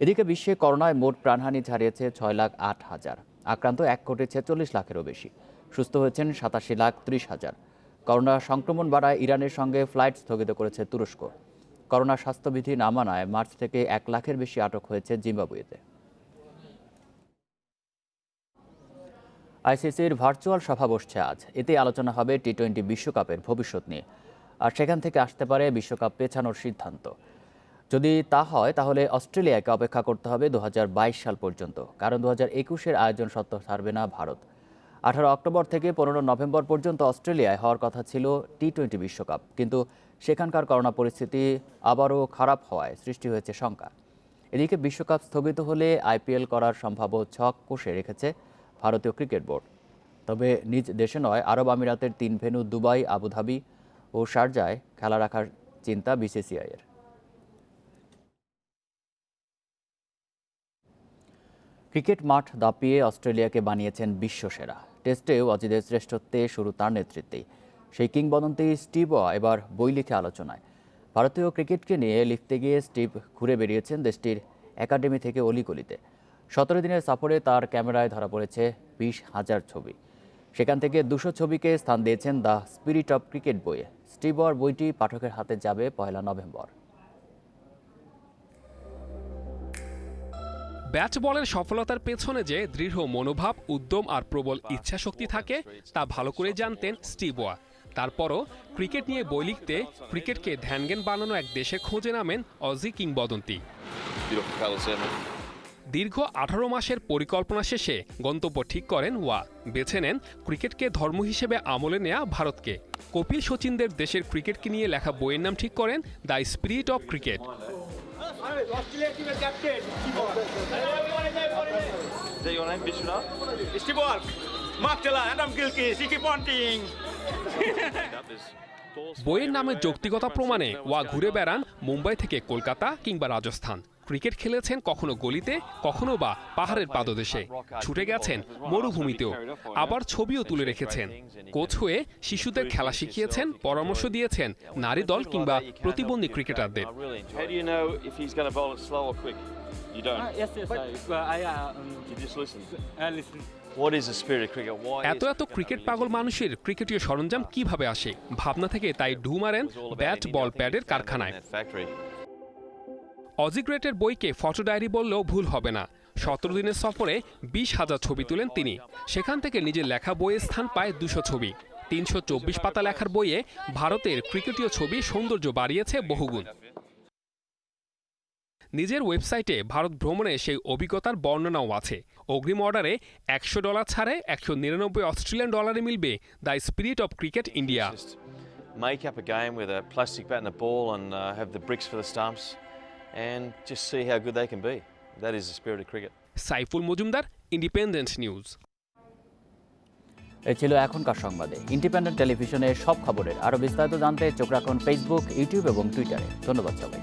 এদিকে বিশ্বে করোনায় মোট প্রাণহানি ছাড়িয়েছে 6,08,000। আক্রান্ত 1,46 লাখেরও বেশি। সুস্থ হয়েছেন 87,30,000। করোনা সংক্রমণ বাড়ায় ইরানের সঙ্গে ফ্লাইট স্থগিত করেছে তুরস্ক। করোনা স্বাস্থ্যবিধি না মানায় মার্চ থেকে 1 লাখের বেশি আটক হয়েছে জিম্বাবুয়েতে। আইসিসির ভার্চুয়াল সভা বসছে আজ। এতে আলোচনা হবে টি-20 বিশ্বকাপের ভবিষ্যৎ নিয়ে। আর সেখান থেকে আসতে পারে বিশ্বকাপ পেছানোর সিদ্ধান্ত। যদি তা হয় তাহলে অস্ট্রেলিয়াকে অপেক্ষা করতে হবে 2022 সাল পর্যন্ত, কারণ 2021-এর আয়োজন সত্ত্ব ছাড়বে না ভারত। 18 অক্টোবর থেকে 15 নভেম্বর পর্যন্ত অস্ট্রেলিয়ায় হওয়ার কথা ছিল টি-20 বিশ্বকাপ, কিন্তু সেখানকার করোনা পরিস্থিতি আবারও খারাপ হওয়ায় সৃষ্টি হয়েছে শঙ্কা। এদিকে বিশ্বকাপ স্থগিত হলে আইপিএল করার সম্ভাব্য ছক কষে রেখেছে ভারতীয় ক্রিকেট বোর্ড। তবে নিজ দেশে নয়, আরব আমিরাতের 3 ভেন্যু দুবাই, আবুধাবি ও শারজায় খেলা রাখার চিন্তা বিসিসিআইয়ের। ক্রিকেট মাঠ দাপিয়ে অস্ট্রেলিয়াকে বানিয়েছেন বিশ্বসেরা। টেস্টেও অজিদের শ্রেষ্ঠত্বে শুরু তার নেতৃত্বেই। সেই কিংবদন্তি স্টিভ এবার বই লিখে আলোচনায়। ভারতীয় ক্রিকেটকে নিয়ে লিখতে গিয়ে স্টিভ ঘুরে বেরিয়েছেন দেশটির একাডেমি থেকে অলিগলিতে। 17 দিনের সফরে তার ক্যামেরায় ধরা পড়েছে 20,000 ছবি। সেখান থেকে 200 ছবিকে স্থান দিয়েছেন দ্য স্পিরিট অব ক্রিকেট বইয়ে। স্টিভ ওয়ার বইটি পাঠকের হাতে যাবে 1 নভেম্বর। ব্যাট বলের সফলতার পেছনে যে দৃঢ় মনোভাব, উদ্যম আর প্রবল ইচ্ছাশক্তি থাকে তা ভালো করে জানতেন স্টিভ ওয়ার। তারপরও ক্রিকেট নিয়ে বই লিখতে ক্রিকেটকে ধ্যানজ্ঞান বানানো এক দেশের খোঁজে নামেন অজি কিংবদন্তি। দীর্ঘ 18 মাসের পরিকল্পনা শেষে গন্তব্য ঠিক করেন ওয়া। বেছে নেন ক্রিকেটকে ধর্ম হিসেবে আমলে নেয়া ভারতকে। কপিল শচীনদের দেশের ক্রিকেটকে নিয়ে লেখা বইয়ের নাম ঠিক করেন দ্য স্পিরিট অব ক্রিকেট। বইয়ের নামে যৌক্তিকতা প্রমাণে ওয়া ঘুরে বেড়ান মুম্বাই থেকে কলকাতা কিংবা রাজস্থান। ক্রিকেট খেলেছেন কখনো গলিতে, কখনো বা পাহাড়ের পাদদেশে, ছুটে গেছেন মরুভূমিতেও, আবার ছবিও তুলে রেখেছেন। কোচ হয়ে শিশুদের খেলা শিখিয়েছেন, পরামর্শ দিয়েছেন নারী দল কিংবা প্রতিবন্ধী ক্রিকেটারদের। এত ক্রিকেট পাগল মানুষের ক্রিকেটীয় সরঞ্জাম কিভাবে আসে ভাবনা থেকে তাই ঢু মারেন ব্যাট বল প্যাডের কারখানায়। অজি গ্রেটের বইকে ফটো ডায়েরি বললেও ভুল হবে না। 17 দিনের সফরে 20,000 ছবি তুলেন তিনি। সেখান থেকে নিজের লেখা বইয়ে স্থান পায় 200 ছবি। 324 পাতা লেখার বইয়ে ভারতের ক্রিকেটীয় ছবি সৌন্দর্য বাড়িয়েছে বহুগুণ। নিজের ওয়েবসাইটে ভারত ভ্রমণে সেই অভিজ্ঞতার বর্ণনাও আছে। অগ্রিম অর্ডারে $100 ছাড়ে $199 মিলবে the spirit of cricket India. Make up a game with a plastic bat and a ball and have the bricks for the stumps and just see how good they can be. That is the spirit of cricket. Saiful Majumdar, independent news. এই ছিল এখনকার সংবাদে। Independent টেলিভিশনের সব খবরের আরও বিস্তারিত জানতে চোখ রাখুন ফেসবুক, ইউটিউব এবং টুইটারে। ধন্যবাদ সবাই।